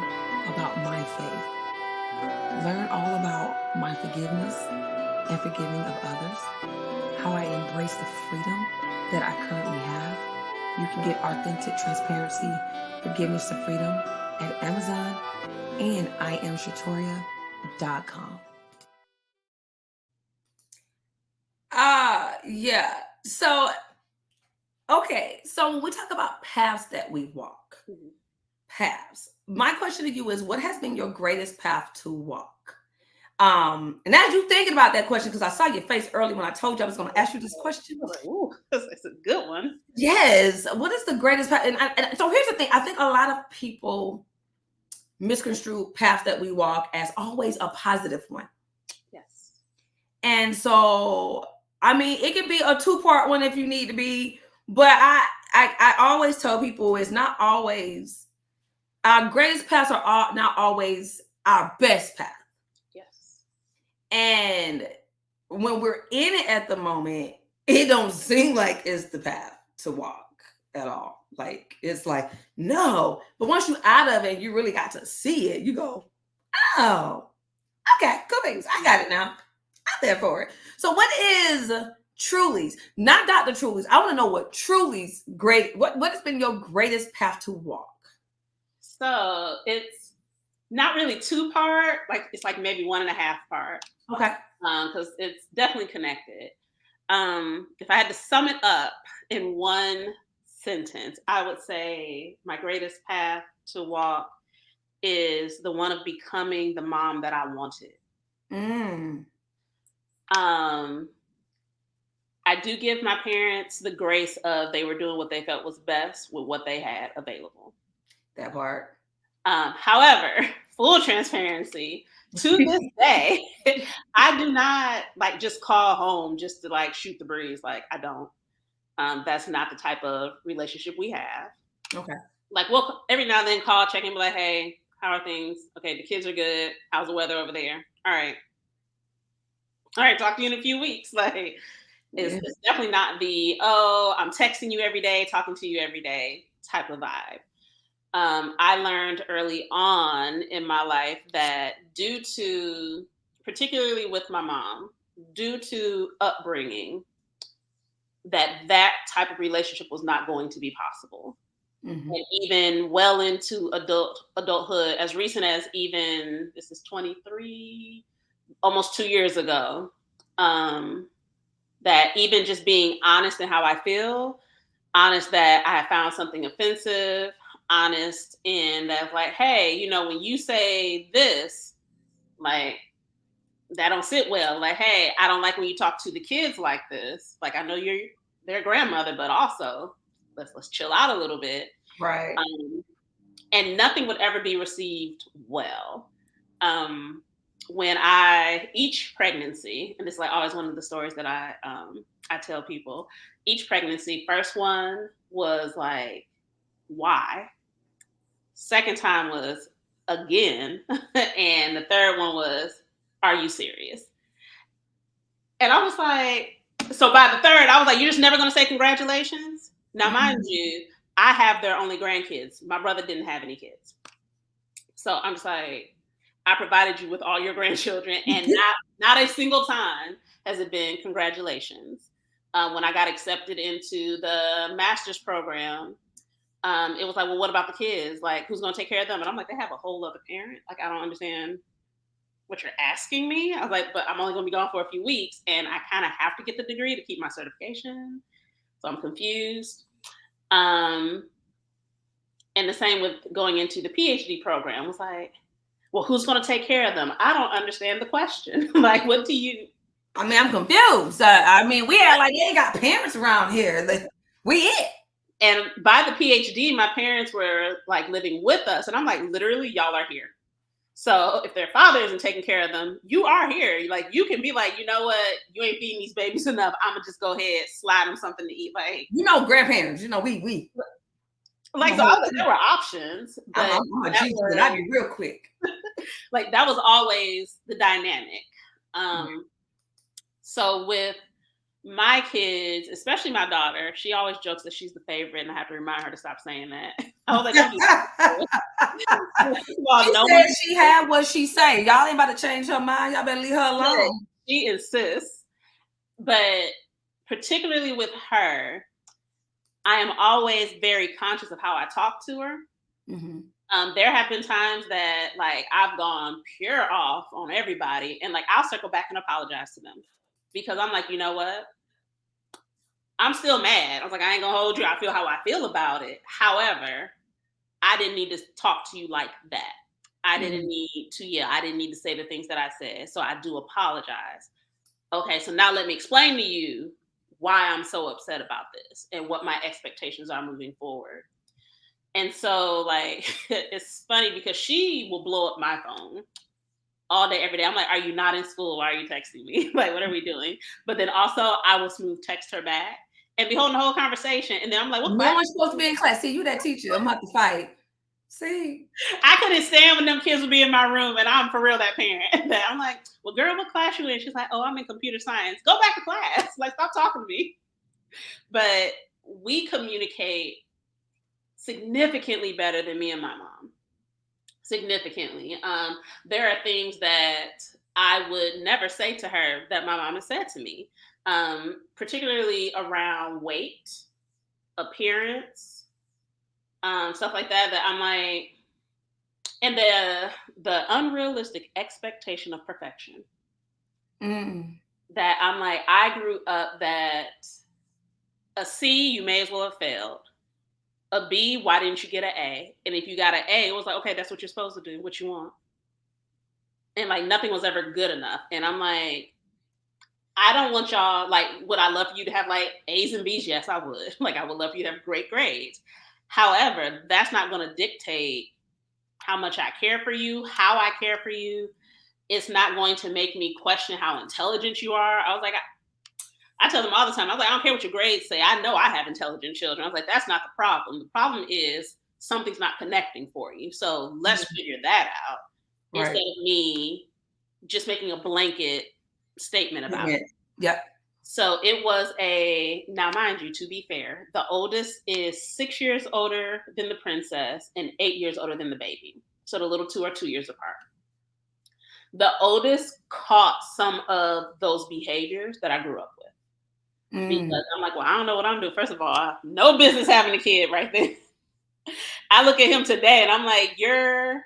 about my faith. Learn all about my forgiveness and forgiving of others, how I embrace the freedom that I currently have. You can get authentic transparency, forgiveness to freedom at Amazon and IamShatoria.com. Yeah. So, okay. So when we talk about paths that we walk, paths, my question to you is, what has been your greatest path to walk? And as you thinking about that question, because I saw your face early when I told you I was going to ask you this question. Like, ooh, it's a good one. Yes. What is the greatest path? And so here's the thing. I think a lot of people misconstrue paths that we walk as always a positive one. Yes. And so, I mean, it can be a 2-part one if you need to be, but I always tell people it's not always, our greatest paths are not always our best path. Yes. And when we're in it at the moment, it don't seem like it's the path to walk at all. Like, it's like, no. But once you out of it, you really got to see it. You go, oh, okay, cool things. I got it now. I'm there for it. So what is Truly's? Not Dr. Truly's. I want to know what Truly's what has been your greatest path to walk? So it's not really 2-part, like it's like maybe 1.5 part. Okay. Because it's definitely connected. If I had to sum it up in one sentence, I would say my greatest path to walk is the one of becoming the mom that I wanted. Mm. I do give my parents the grace of they were doing what they felt was best with what they had available. That part. However, full transparency, to this day, I do not like just call home just to like shoot the breeze. Like I don't. That's not the type of relationship we have. Okay. Like we'll every now and then call, check in, be like, hey, how are things? Okay, the kids are good. How's the weather over there? All right. Talk to you in a few weeks. Like it's definitely not the, oh, I'm texting you every day, talking to you every day type of vibe. I learned early on in my life that due to, particularly with my mom, due to upbringing, that type of relationship was not going to be possible. Mm-hmm. And even well into adulthood, as recent as even, this is 23, almost 2 years ago, that even just being honest in how I feel, honest that I found something offensive, honest in that, like, hey, you know, when you say this, like, that don't sit well. Like, hey, I don't like when you talk to the kids like this. Like, I know you're their grandmother, but also let's chill out a little bit. Right. And nothing would ever be received well. When each pregnancy, and this is like always one of the stories that I tell people, each pregnancy, first one was like, why? Second time was again. And the third one was, are you serious? And I was like, so by the third, I was like, you're just never going to say congratulations? Now, mind you, I have their only grandkids. My brother didn't have any kids. So I'm just like, I provided you with all your grandchildren, and not a single time has it been congratulations. When I got accepted into the master's program, it was like, well, what about the kids? Like, who's going to take care of them? And I'm like, they have a whole other parent. Like, I don't understand what you're asking me. I was like, but I'm only going to be gone for a few weeks, and I kind of have to get the degree to keep my certification. So I'm confused. And the same with going into the PhD program. It was like, well, who's going to take care of them? I don't understand the question. Like, what do you? I mean, I'm confused. I mean, we act like they ain't got parents around here. Like, we it. And by the PhD, my parents were like living with us. And I'm like, literally, y'all are here. So if their father isn't taking care of them, you are here. Like, you can be like, you know what? You ain't feeding these babies enough. I'm going to just go ahead, slide them something to eat. Like, you know, grandparents, you know, we. Like, so I was like, there were options. But I'm a G, but I'd be real quick. Like, that was always the dynamic. So with my kids, especially my daughter, she always jokes that she's the favorite, and I have to remind her to stop saying that. I was like, she said she had what she say. Y'all ain't about to change her mind. Y'all better leave her alone. She insists. But particularly with her, I am always very conscious of how I talk to her. Mm-hmm. There have been times that like I've gone pure off on everybody, and like I'll circle back and apologize to them because I'm like, you know what? I'm still mad. I was like, I ain't gonna hold you. I feel how I feel about it. However, I didn't need to talk to you like that. I didn't need to say the things that I said. So I do apologize. Okay, so now let me explain to you why I'm so upset about this and what my expectations are moving forward. And so, like, it's funny because she will blow up my phone all day, every day. I'm like, are you not in school? Why are you texting me? Like, what are we doing? But then also, I will smooth text her back and be holding the whole conversation. And then I'm like, what? No one's supposed to be in class. See, you that teacher. I'm about to fight. See, I couldn't stand when them kids would be in my room, and I'm for real that parent. That I'm like, well, girl, what class you in? She's like, oh, I'm in computer science. Go back to class. Like, stop talking to me. But we communicate significantly better than me and my mom. Significantly. There are things that I would never say to her that my mom has said to me, particularly around weight, appearance, stuff like that. That I'm like, and the unrealistic expectation of perfection. That I'm like, I grew up that a C, you may as well have failed. A B, why didn't you get an A? And if you got an A, it was like, okay, that's what you're supposed to do, what you want. And like nothing was ever good enough. And I'm like, I don't want y'all, like, would I love for you to have like A's and B's? Yes, I would. Like, I would love for you to have great grades. However, that's not going to dictate how much I care for you, how I care for you. It's not going to make me question how intelligent you are. I was like, I tell them all the time, I was like, I don't care what your grades say. I know I have intelligent children. I was like, that's not the problem. The problem is something's not connecting for you. So let's figure that out instead of me just making a blanket statement about it. Yep. So it was now mind you, to be fair, the oldest is 6 years older than the princess and 8 years older than the baby. So the little two are 2 years apart. The oldest caught some of those behaviors that I grew up with. Because I'm like, well, I don't know what I'm doing. First of all, no business having a kid right there. I look at him today and I'm like, you're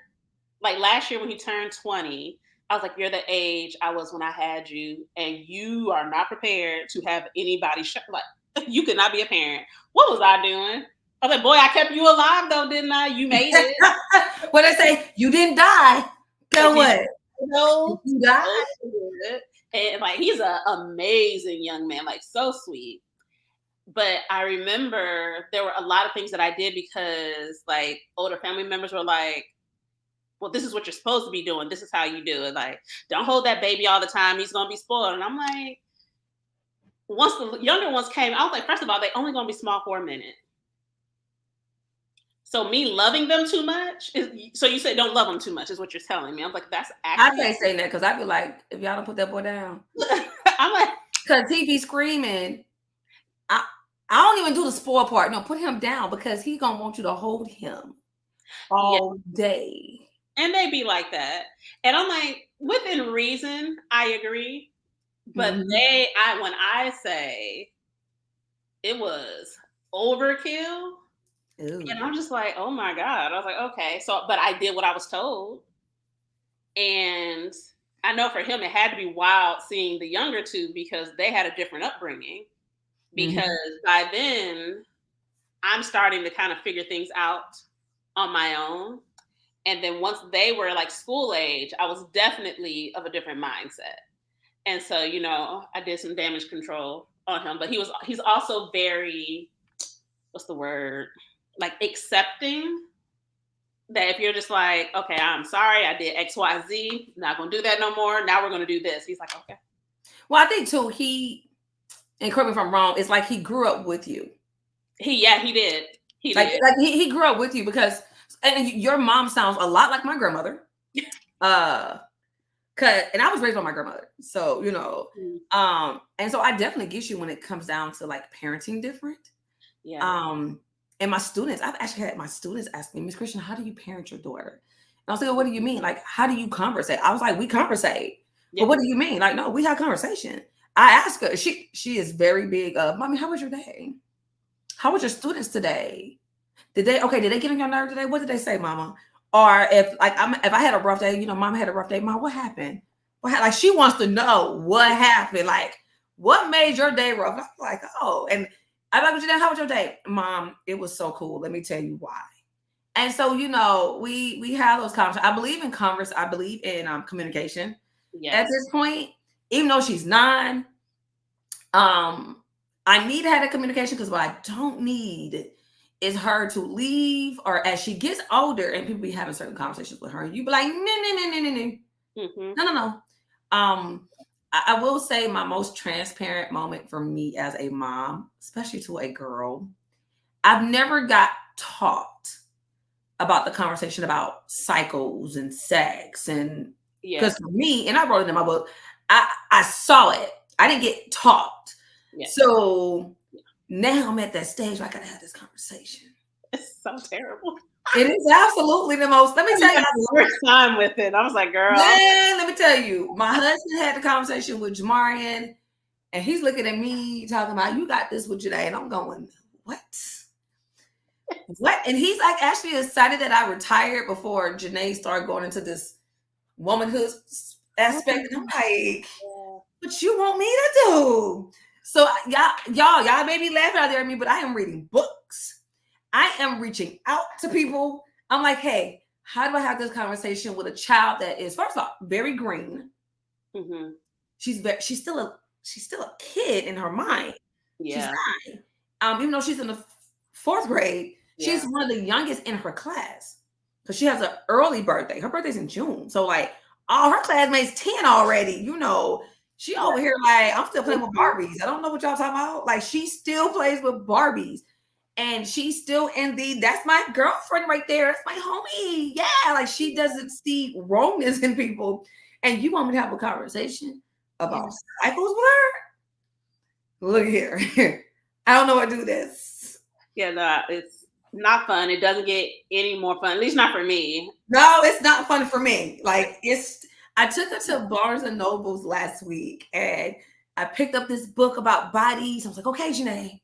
like last year when he turned 20, I was like, you're the age I was when I had you, and you are not prepared to have anybody like you could not be a parent. What was I doing? I was like, boy, I kept you alive though, didn't I? You made it. What I say, you didn't die. Go what? No, you died. And like he's an amazing young man, like so sweet. But I remember there were a lot of things that I did because like older family members were like, well, this is what you're supposed to be doing. This is how you do it. Like, don't hold that baby all the time. He's going to be spoiled. And I'm like, once the younger ones came, I was like, first of all, they only going to be small for a minute. So me loving them too much so you say don't love them too much is what you're telling me. I'm like, that's actually. I can't say that because I'd be like, if y'all don't put that boy down. I'm like, because he be screaming. I don't even do the spoil part. No, put him down because he's gonna want you to hold him all day. And they be like that. And I'm like, within reason, I agree. But when I say it was overkill. Ooh. And I'm just like, oh my God. I was like, okay. So, but I did what I was told. And I know for him, it had to be wild seeing the younger two because they had a different upbringing. Because by then, I'm starting to kind of figure things out on my own. And then once they were like school age, I was definitely of a different mindset. And so, you know, I did some damage control on him. But he's also very, what's the word? Like accepting that if you're just like, okay, I'm sorry, I did X, Y, Z, not gonna do that no more. Now we're gonna do this. He's like, okay. Well, I think too, and correct me if I'm wrong, it's like he grew up with you. He did. He did. Like he grew up with you because, and your mom sounds a lot like my grandmother. And I was raised by my grandmother. So, you know, and so I definitely get you when it comes down to like parenting different. Yeah. And my students, I've actually had my students ask me, Miss Christian, how do you parent your daughter? And I was like, well, what do you mean? Like, how do you conversate? I was like, we conversate. Yeah. But what do you mean? Like, no, we have conversation. I asked her, she is very big of, Mommy, how was your day? How was your students today? Did they get on your nerve today? What did they say, Mama? Or if I had a rough day, you know, Mom had a rough day, Mom, what happened? Like she wants to know what happened. Like, what made your day rough? I'm like, oh, and I'm like, how was your day? Mom, it was so cool. Let me tell you why. And so, you know, we have those conversations. I believe in I believe in communication. Yes. At this point, even though she's 9, I need to have that communication because what I don't need is her to leave, or as she gets older and people be having certain conversations with her, and you be like, no. I will say my most transparent moment for me as a mom, especially to a girl, I've never got taught about the conversation about cycles and sex. And because for me, and I wrote it in my book, I saw it. I didn't get taught. Yeah. So now I'm at that stage where I got to have this conversation. It's so terrible. It is absolutely the most. Let me tell you, the worst time with it. I was like, girl. Man, let me tell you, my husband had the conversation with Jamarian, and he's looking at me talking about, you got this with Janae, and I'm going, what? What? And he's like actually excited that I retired before Janae started going into this womanhood aspect. And I'm like, what you want me to do? So y'all may be laughing out there at me, but I am reading books. I am reaching out to people. I'm like, hey, how do I have this conversation with a child that is, first of all, very green? Mm-hmm. She's still a kid in her mind. Yeah. She's 9. Even though she's in the 4th grade, she's Yeah. one of the youngest in her class because she has an early birthday. Her birthday's in June, so like all her classmates 10 already. You know, she over here like, I'm still playing with Barbies. I don't know what y'all talking about. Like, she still plays with Barbies. And she's still in that's my girlfriend right there. That's my homie. Yeah, like she doesn't see wrongness in people. And you want me to have a conversation about cycles with her? Look here. I don't know how to do this. Yeah, no, it's not fun. It doesn't get any more fun, at least not for me. No, it's not fun for me. Like, I took her to Barnes and Nobles last week and I picked up this book about bodies. I was like, okay, Janae.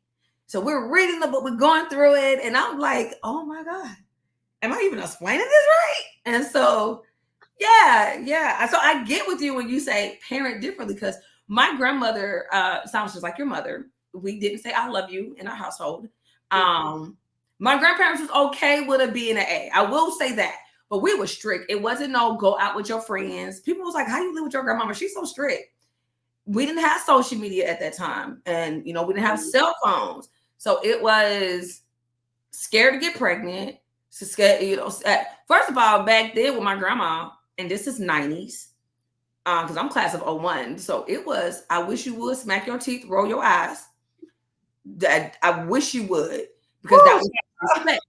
So we're reading the book, we're going through it, and I'm like, oh my God, am I even explaining this right? And so, yeah. So I get with you when you say parent differently, because my grandmother sounds just like your mother. We didn't say I love you in our household. My grandparents was okay with a B and an A. I will say that. But we were strict. It wasn't no go out with your friends. People was like, how you live with your grandmama? She's so strict. We didn't have social media at that time. And, we didn't have cell phones. So it was scared to get pregnant. So scared, first of all, back then with my grandma, and this is 90s, because I'm class of 01. So it was, I wish you would smack your teeth, roll your eyes. I wish you would, because that was respect.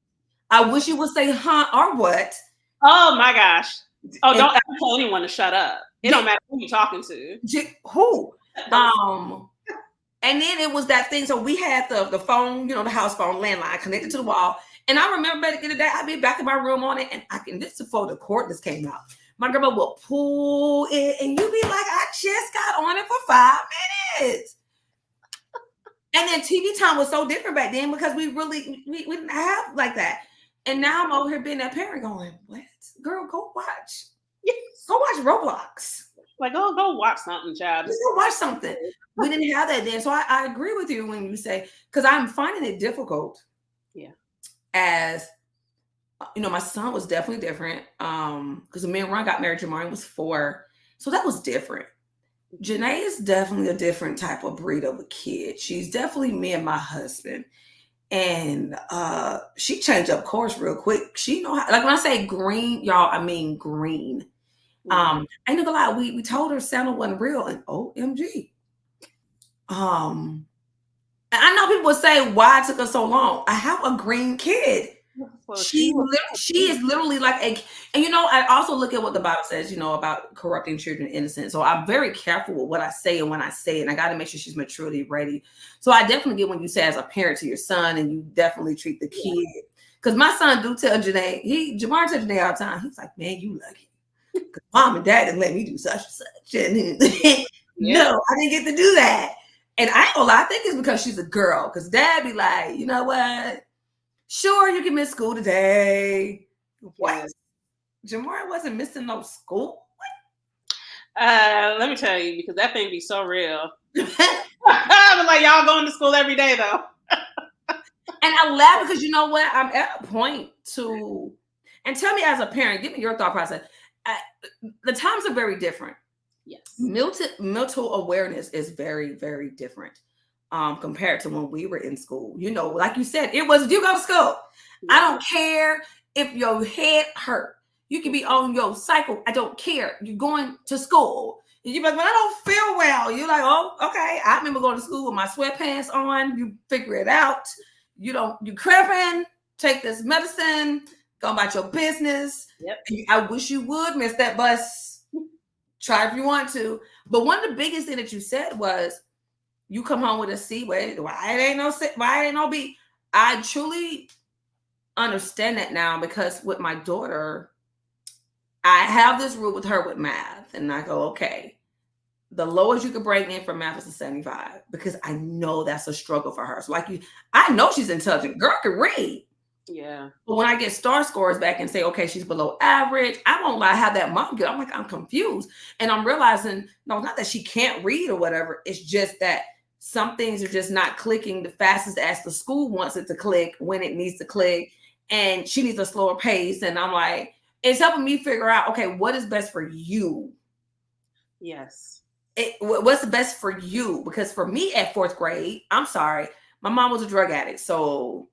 I wish you would say, huh, or what. Oh my gosh. Oh, don't ever tell anyone to shut up. It don't matter who you're talking to. Who? And then it was that thing. So we had the phone, the house phone landline connected to the wall. And I remember back in the day, I'd be back in my room on it. And this is before the cordless came out. My grandma would pull it and you'd be like, I just got on it for 5 minutes. And then TV time was so different back then because we didn't have like that. And now I'm over here being that parent going, what? Girl, go watch. Go watch Roblox. Like, go watch something, child. Just go watch something. We didn't have that then. So I agree with you when you say, because I'm finding it difficult. Yeah. As, my son was definitely different. Because me and Ron got married, Jamarian was 4. So that was different. Janae is definitely a different type of breed of a kid. She's definitely me and my husband. And she changed up course real quick. She know how, like when I say green, y'all, I mean green. I ain't gonna lie, we told her Santa wasn't real, and OMG. And I know people would say, why it took us so long? I have a green kid. Well, she is literally like I also look at what the Bible says, about corrupting children innocent. So I'm very careful with what I say and when I say it, and I got to make sure she's maturity ready. So I definitely get when you say as a parent to your son, and you definitely treat the kid. Because my son do tell Janae, Jamar tells Janae all the time, he's like, man, you lucky. Because mom and dad didn't let me do such and such. And no, I didn't get to do that. And I ain't gonna lie, I think it's because she's a girl. Because dad be like, you know what? Sure, you can miss school today. What? Jamar wasn't missing no school? Let me tell you, because that thing be so real. I was like, y'all going to school every day, though. And I laugh because you know what? I'm at a point to, and tell me as a parent, give me your thought process. The times are very different. Yes. Mental awareness is very, very different compared to when we were in school. Like you said, it was, you go to school. Yeah. I don't care if your head hurt. You can be on your cycle. I don't care. You're going to school. And you're like, but I don't feel well. You're like, oh, okay. I remember going to school with my sweatpants on. You figure it out. You cramping, take this medicine, go about your business. Yep. I wish you would miss that bus. Try if you want to. But one of the biggest things that you said was, you come home with a C. Why it ain't no B? I truly understand that now because with my daughter, I have this rule with her with math, and I go, okay, the lowest you could bring in for math is a 75 because I know that's a struggle for her. So, like you, I know she's intelligent. Girl can read. Yeah. But when I get star scores back and say, okay, she's below average, I won't lie, have that mom get. I'm like, I'm confused. And I'm realizing, no, not that she can't read or whatever. It's just that some things are just not clicking the fastest as the school wants it to click when it needs to click. And she needs a slower pace. And I'm like, it's helping me figure out, okay, what is best for you? Yes. What's the best for you? Because for me at fourth grade, I'm sorry, my mom was a drug addict. So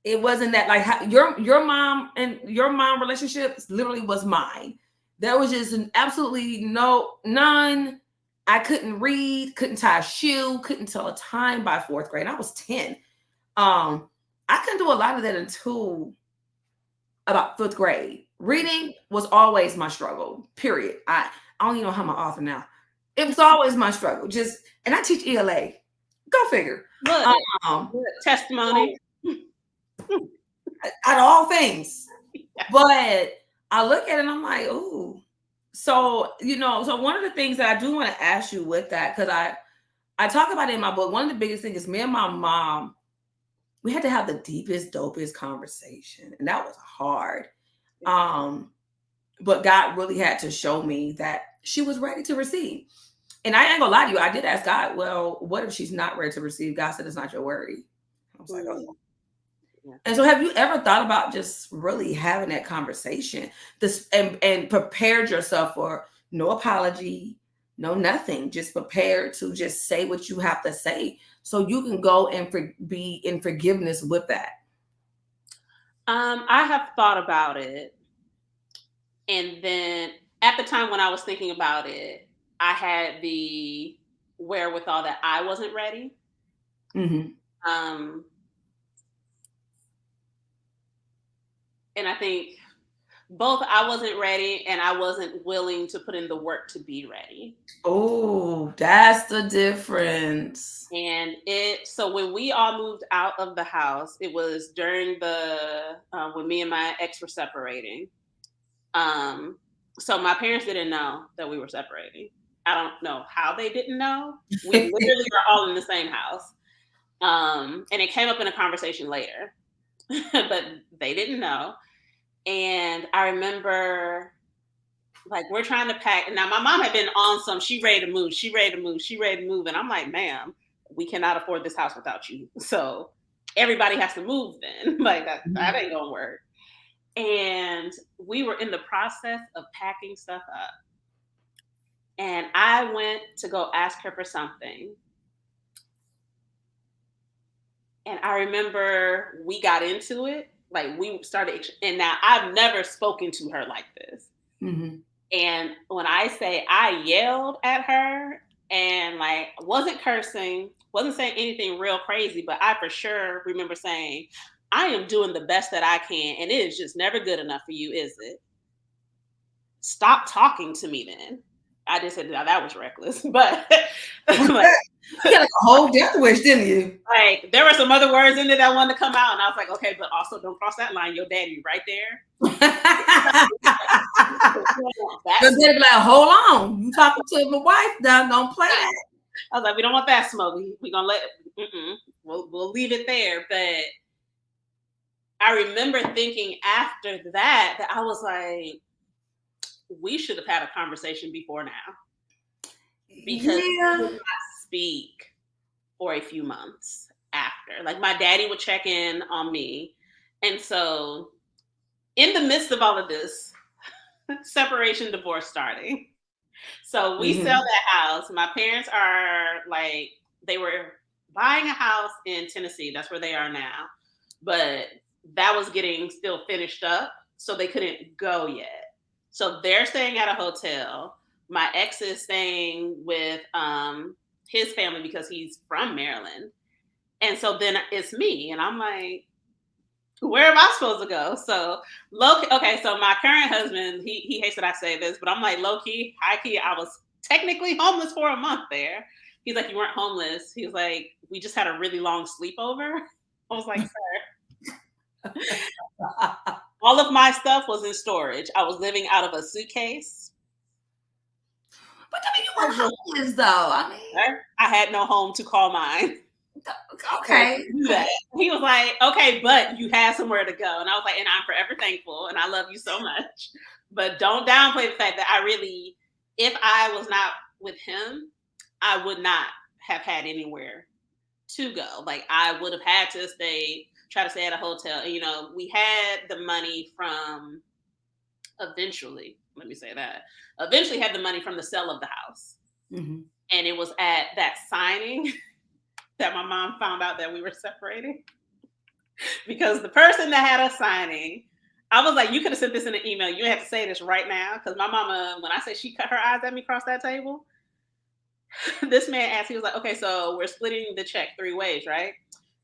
it wasn't that like how, your mom and your mom relationship literally was mine. There was just absolutely none. I couldn't read, couldn't tie a shoe, couldn't tell a time by fourth grade. I was 10. I couldn't do a lot of that until about fifth grade. Reading was always my struggle. Period. I don't even know how I'm an author now. It was always my struggle. Just and I teach ELA. Go figure. Look, testimony. Out of all things. But I look at it and I'm like, ooh. So, so one of the things that I do want to ask you with that, because I talk about it in my book, one of the biggest things is me and my mom, we had to have the deepest, dopest conversation. And that was hard. But God really had to show me that she was ready to receive. And I ain't gonna lie to you, I did ask God, well, what if she's not ready to receive? God said, it's not your worry. I was like, oh. Yeah. And so have you ever thought about just really having that conversation and prepared yourself for no apology, no nothing, just prepared to just say what you have to say so you can go and be in forgiveness with that? I have thought about it. And then at the time when I was thinking about it, I had the wherewithal that I wasn't ready. Mm-hmm. And I think both I wasn't ready and I wasn't willing to put in the work to be ready. Oh, that's the difference. And so when we all moved out of the house, it was during when me and my ex were separating. So my parents didn't know that we were separating. I don't know how they didn't know. We literally were all in the same house. And it came up in a conversation later, but they didn't know. And I remember, like, we're trying to pack. Now, my mom had been on she ready to move. She ready to move. She ready to move. And I'm like, ma'am, we cannot afford this house without you. So everybody has to move then. Like, that ain't going to work. And we were in the process of packing stuff up. And I went to go ask her for something. And I remember we got into it. Like, we started, and now I've never spoken to her like this. Mm-hmm. And when I say I yelled at her and like wasn't cursing, wasn't saying anything real crazy, but I for sure remember saying, I am doing the best that I can, and it is just never good enough for you, is it? Stop talking to me then. I just said, now that was reckless, but like, you got a whole death wish, didn't you? Like, there were some other words in there that wanted to come out, and I was like, okay, but also don't cross that line. Your daddy right there. Your daddy be like, hold on, you talking to my wife now? Don't play that. I was like, we don't want that smoke. We gonna we'll leave it there. But I remember thinking after that I was like, we should have had a conversation before now, because we did not speak for a few months after. Like, my daddy would check in on me, and so in the midst of all of this, separation, divorce starting. So we sell that house. My parents are like, they were buying a house in Tennessee. That's where they are now. But that was getting still finished up, so they couldn't go yet. So they're staying at a hotel. My ex is staying with his family because he's from Maryland. And so then it's me. And I'm like, where am I supposed to go? So okay, so my current husband, he hates that I say this, but I'm like, low key, high key, I was technically homeless for a month there. He's like, you weren't homeless. He was like, we just had a really long sleepover. I was like, sir, All of my stuff was in storage. I was living out of a suitcase. But I mean, you weren't homeless though. I mean, I had no home to call mine. okay. He was like, okay, but you have somewhere to go. And I was like, and I'm forever thankful. And I love you so much. But don't downplay the fact that I really, if I was not with him, I would not have had anywhere to go. Like I would have had to try to stay at a hotel. You know, we had the money from eventually had the money from the sale of the house. Mm-hmm. And it was at that signing that my mom found out that we were separating. Because the person that had us signing, I was like, you could have sent this in an email. You have to say this right now. Because my mama, when I said she cut her eyes at me across that table, this man asked, he was like, okay, so we're splitting the check 3 ways, right?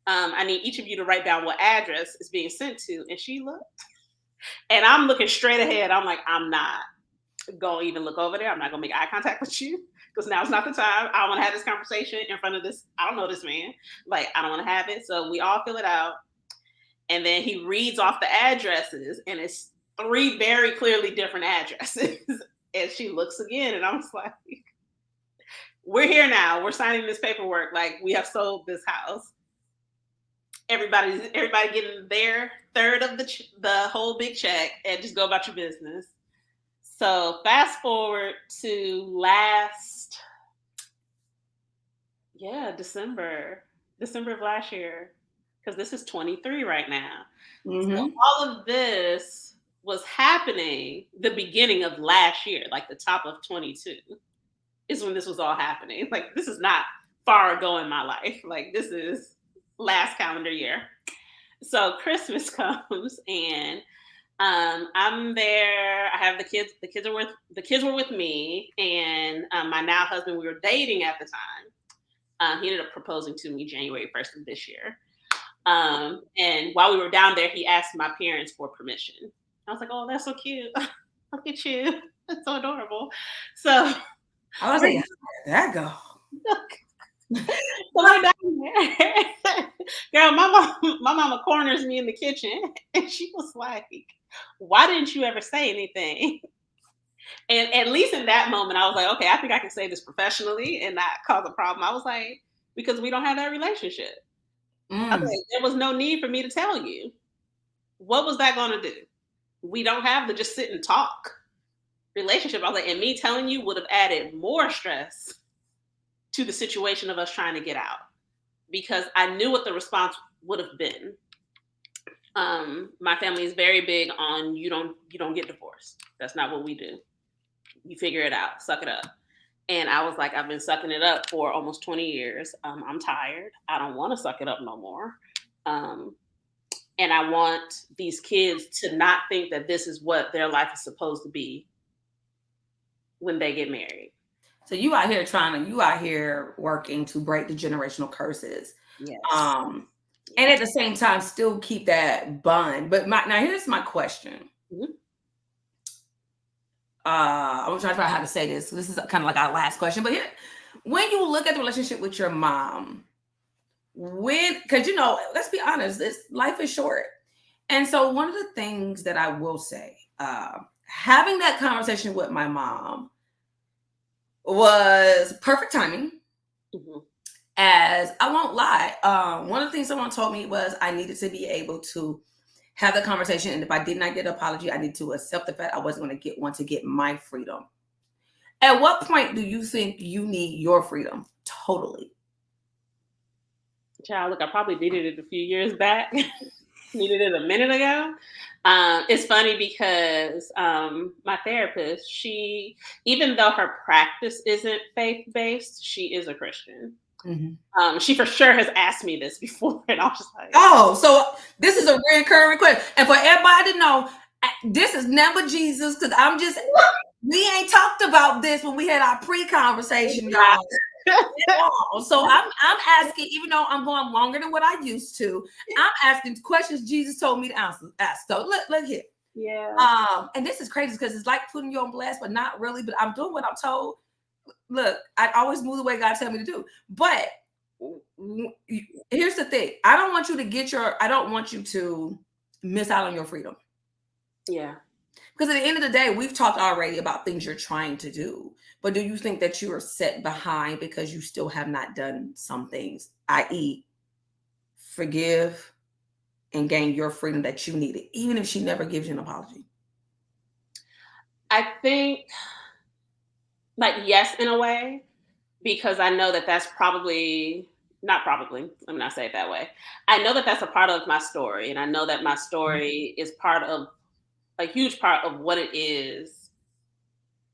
I need each of you to write down what address is being sent to. And she looked. And I'm looking straight ahead. I'm like, I'm not going to even look over there. I'm not going to make eye contact with you. Because now it's not the time. I want to have this conversation in front of this. I don't know this man. Like, I don't want to have it. So we all fill it out. And then he reads off the addresses. And it's 3 very clearly different addresses. And she looks again. And I was like, we're here now. We're signing this paperwork. Like, we have sold this house. Everybody getting their third of the whole big check and just go about your business. So fast forward to December of last year, because this is 23 right now. Mm-hmm. So all of this was happening the beginning of last year, like the top of 22 is when this was all happening. Like, this is not far ago in my life. Like, this is last calendar year. So Christmas comes and I'm there. I have the kids. The kids were with me, and my now husband. We were dating at the time. He ended up proposing to me January 1st of this year. And while we were down there, he asked my parents for permission. I was like, "Oh, that's so cute. Look at you. That's so adorable." So I was like, how did that go? So we're down there. Girl, my mama corners me in the kitchen, and she was like, why didn't you ever say anything? And at least in that moment, I was like, okay, I think I can say this professionally and not cause a problem. I was like, because we don't have that relationship. I was like, there was no need for me to tell you. What was that going to do? We don't have to just sit and talk relationship. I was like, and me telling you would have added more stress to the situation of us trying to get out, because I knew what the response would have been. My family is very big on you don't get divorced. That's not what we do. You figure it out, suck it up. And I was like, I've been sucking it up for almost 20 years. I'm tired. I don't want to suck it up no more. And I want these kids to not think that this is what their life is supposed to be when they get married. So you out here working to break the generational curses. Yes. And at the same time, still keep that bond. But now here's my question. Mm-hmm. I'm trying to figure out how to say this. This is kind of like our last question. But here, when you look at the relationship with your mom, because let's be honest, life is short. And so one of the things that I will say, having that conversation with my mom was perfect timing. Mm-hmm. As I won't lie, one of the things someone told me was I needed to be able to have the conversation, and if I did not get an apology, I need to accept the fact I wasn't going to get one to get my freedom. At what point do you think you need your freedom? Totally. Child, look, I probably needed it a few years back. Needed it a minute ago. It's funny because my therapist, she, even though her practice isn't faith-based, she is a Christian. Mm-hmm. She for sure has asked me this before, and I was just like, oh, so this is a recurring question. And for everybody to know, this is never Jesus, because we ain't talked about this when we had our pre-conversation, y'all. So I'm asking, even though I'm going longer than what I used to, I'm asking questions Jesus told me to ask. So look here. Yeah. And this is crazy because it's like putting you on blast, but not really. But I'm doing what I'm told. Look, I always move the way God tell me to do. But here's the thing: I don't want you to miss out on your freedom. Yeah. Because at the end of the day, we've talked already about things you're trying to do. But do you think that you are set behind because you still have not done some things, i.e., forgive and gain your freedom that you needed, even if she never gives you an apology? I think, like, yes, in a way, because I know that that's probably, not probably, let me not say it that way. I know that that's a part of my story. And I know that my story is part of, a huge part of what it is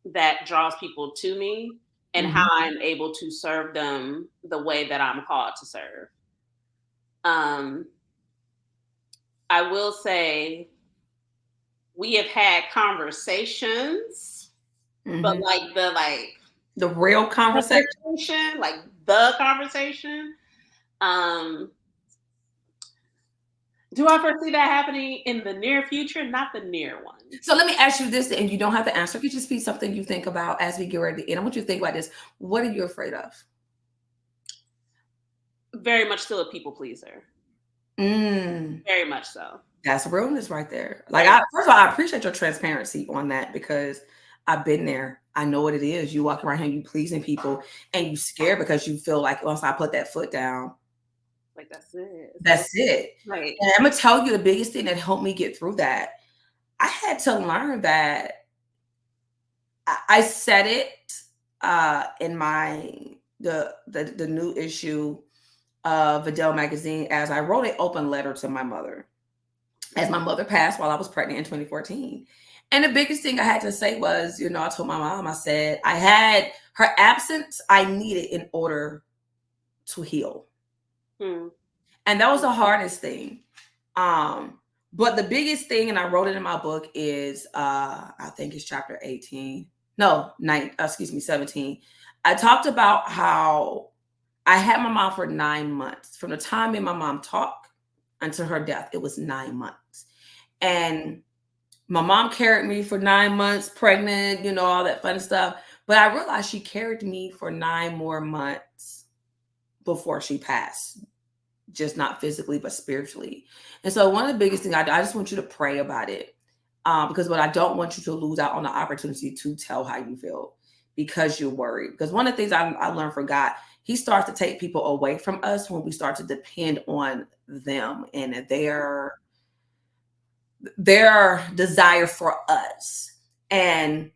that draws people to me and how I'm able to serve them the way that I'm called to serve. I will say we have had conversations, but the real conversation. Like the conversation. Do I foresee that happening in the near future? Not the near one. So let me ask you this, and you don't have to answer. It could just be something you think about as we get ready to end. I want you to think about this. What are you afraid of? Very much still a people pleaser. Very much so. That's realness right there. Like, first of all, I appreciate your transparency on that because I've been there. I know what it is. You walk around here, you pleasing people, and you scared because you feel like once I put that foot down, like that's it. That's it. Right. And I'm gonna tell you the biggest thing that helped me get through that. I had to learn that I said it in the new issue of VeDel Magazine as I wrote an open letter to my mother as my mother passed while I was pregnant in 2014. And the biggest thing I had to say was, I told my mom, I said, I had her absence I needed in order to heal. And that was the hardest thing. But the biggest thing, and I wrote it in my book, is I think it's chapter 18. No, 17. I talked about how I had my mom for 9 months. From the time me and my mom talked until her death, it was 9 months. And my mom carried me for 9 months, pregnant, all that fun stuff. But I realized she carried me for 9 more months before she passed. Just not physically, but spiritually. And so one of the biggest things I just want you to pray about it. Because what I don't want you to lose out on the opportunity to tell how you feel because you're worried. Because one of the things I learned from God, he starts to take people away from us when we start to depend on them and their desire for us. And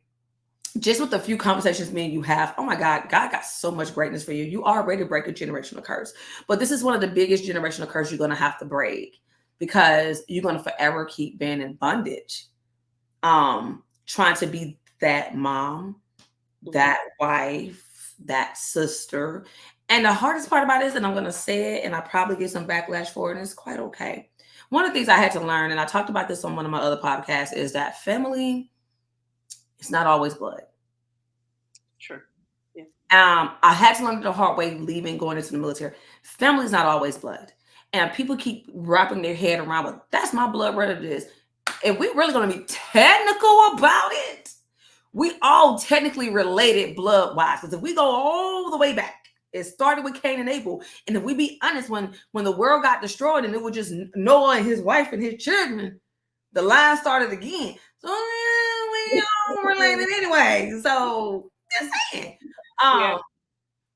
just with the few conversations me and you have, oh my God got so much greatness for you. You already break a generational curse. But this is one of the biggest generational curse you're going to have to break because you're going to forever keep being in bondage. Trying to be that mom, that wife, that sister. And the hardest part about this, and I'm going to say it, and I probably get some backlash for it, and it's quite okay. One of the things I had to learn, and I talked about this on one of my other podcasts, is that family, it's not always blood. Sure. Yeah. I had to learn the hard way going into the military. Family is not always blood. And people keep wrapping their head around, but that's my blood relative. If we're really going to be technical about it, we all technically related blood-wise. Because if we go all the way back, it started with Cain and Abel. And if we be honest, when the world got destroyed and it was just Noah and his wife and his children, the line started again. So we all related anyway. So just saying.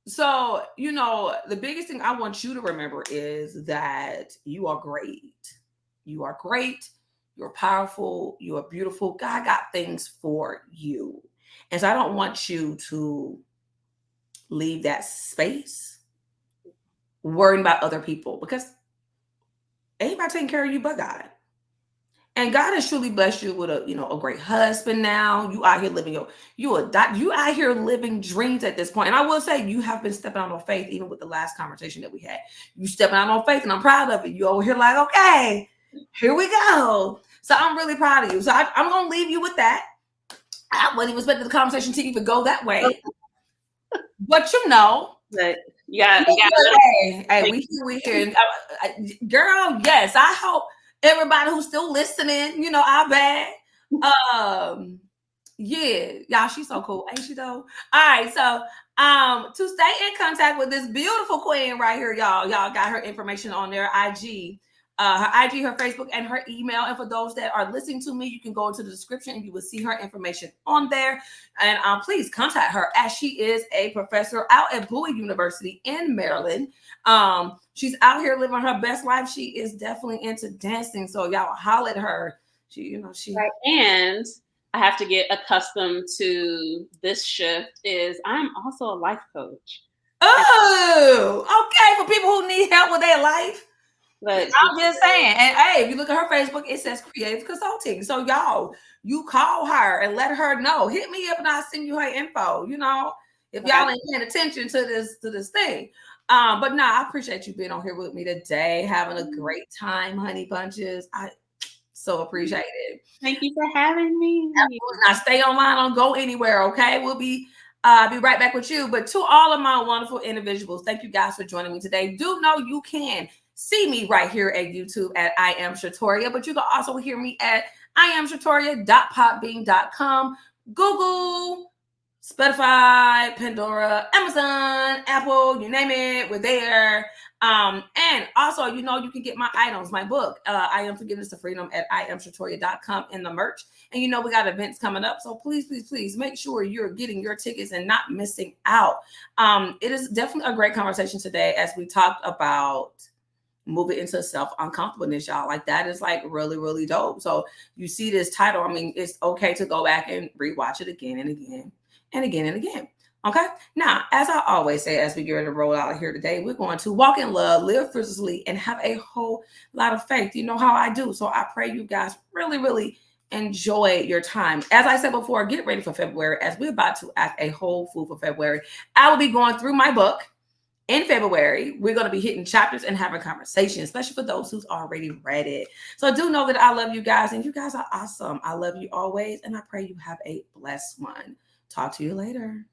So, the biggest thing I want you to remember is that you are great. You are great. You're powerful. You are beautiful. God got things for you. And so I don't want you to leave that space worrying about other people because anybody taking care of you but God. And God has truly blessed you with a great husband now. You out here living you out here living dreams at this point. And I will say you have been stepping out on faith, even with the last conversation that we had. You stepping out on faith, and I'm proud of it. You over here like, okay, here we go. So I'm really proud of you. So I'm going to leave you with that. I wasn't even expecting the conversation to even go that way. But hey, we here. Girl, yes, I hope everybody who's still listening, I bet. Yeah, y'all, she's so cool, ain't she though? All right, so to stay in contact with this beautiful queen right here, y'all got her information on their IG. her IG, her Facebook, and her email. And for those that are listening to me, you can go into the description and you will see her information on there. And please contact her, as she is a professor out at Bowie University in Maryland. She's out here living her best life. She is definitely into dancing, so y'all holler at her. She right. And I have to get accustomed to this shift. I'm also a life coach. Oh, okay. For people who need help with their life. But I'm just saying. And hey, if you look at her Facebook, it says creative consulting. So y'all, you call her and let her know. Hit me up and I'll send you her info. If y'all ain't paying attention to this thing. But I appreciate you being on here with me today, having a great time, honey bunches. I so appreciate it. Thank you for having me. Now stay online, don't go anywhere, okay? We'll be right back with you. But to all of my wonderful individuals, thank you guys for joining me today. Do know you can see me right here at YouTube at I Am Shatoria, but you can also hear me at iamshatoria.podbean.com, Google, Spotify, Pandora, Amazon, Apple, you name it, we're there. And also, you can get my items, my book, I Am Forgiveness to Freedom, at iamshatoria.com in the merch. And we got events coming up. So please, please, please make sure you're getting your tickets and not missing out. It is definitely a great conversation today as we talked about moving into self uncomfortableness, y'all. Like, that is like really, really dope. So you see this title. I mean, it's okay to go back and rewatch it again and again and again and again. Okay. Now, as I always say, as we get ready to roll out here today, we're going to walk in love, live fearlessly, and have a whole lot of faith. You know how I do. So I pray you guys really, really enjoy your time. As I said before, get ready for February, as we're about to act a whole fool for February. I will be going through my book in February. We're going to be hitting chapters and having conversations, especially for those who's already read it. So do know that I love you guys, and you guys are awesome. I love you always, and I pray you have a blessed one. Talk to you later.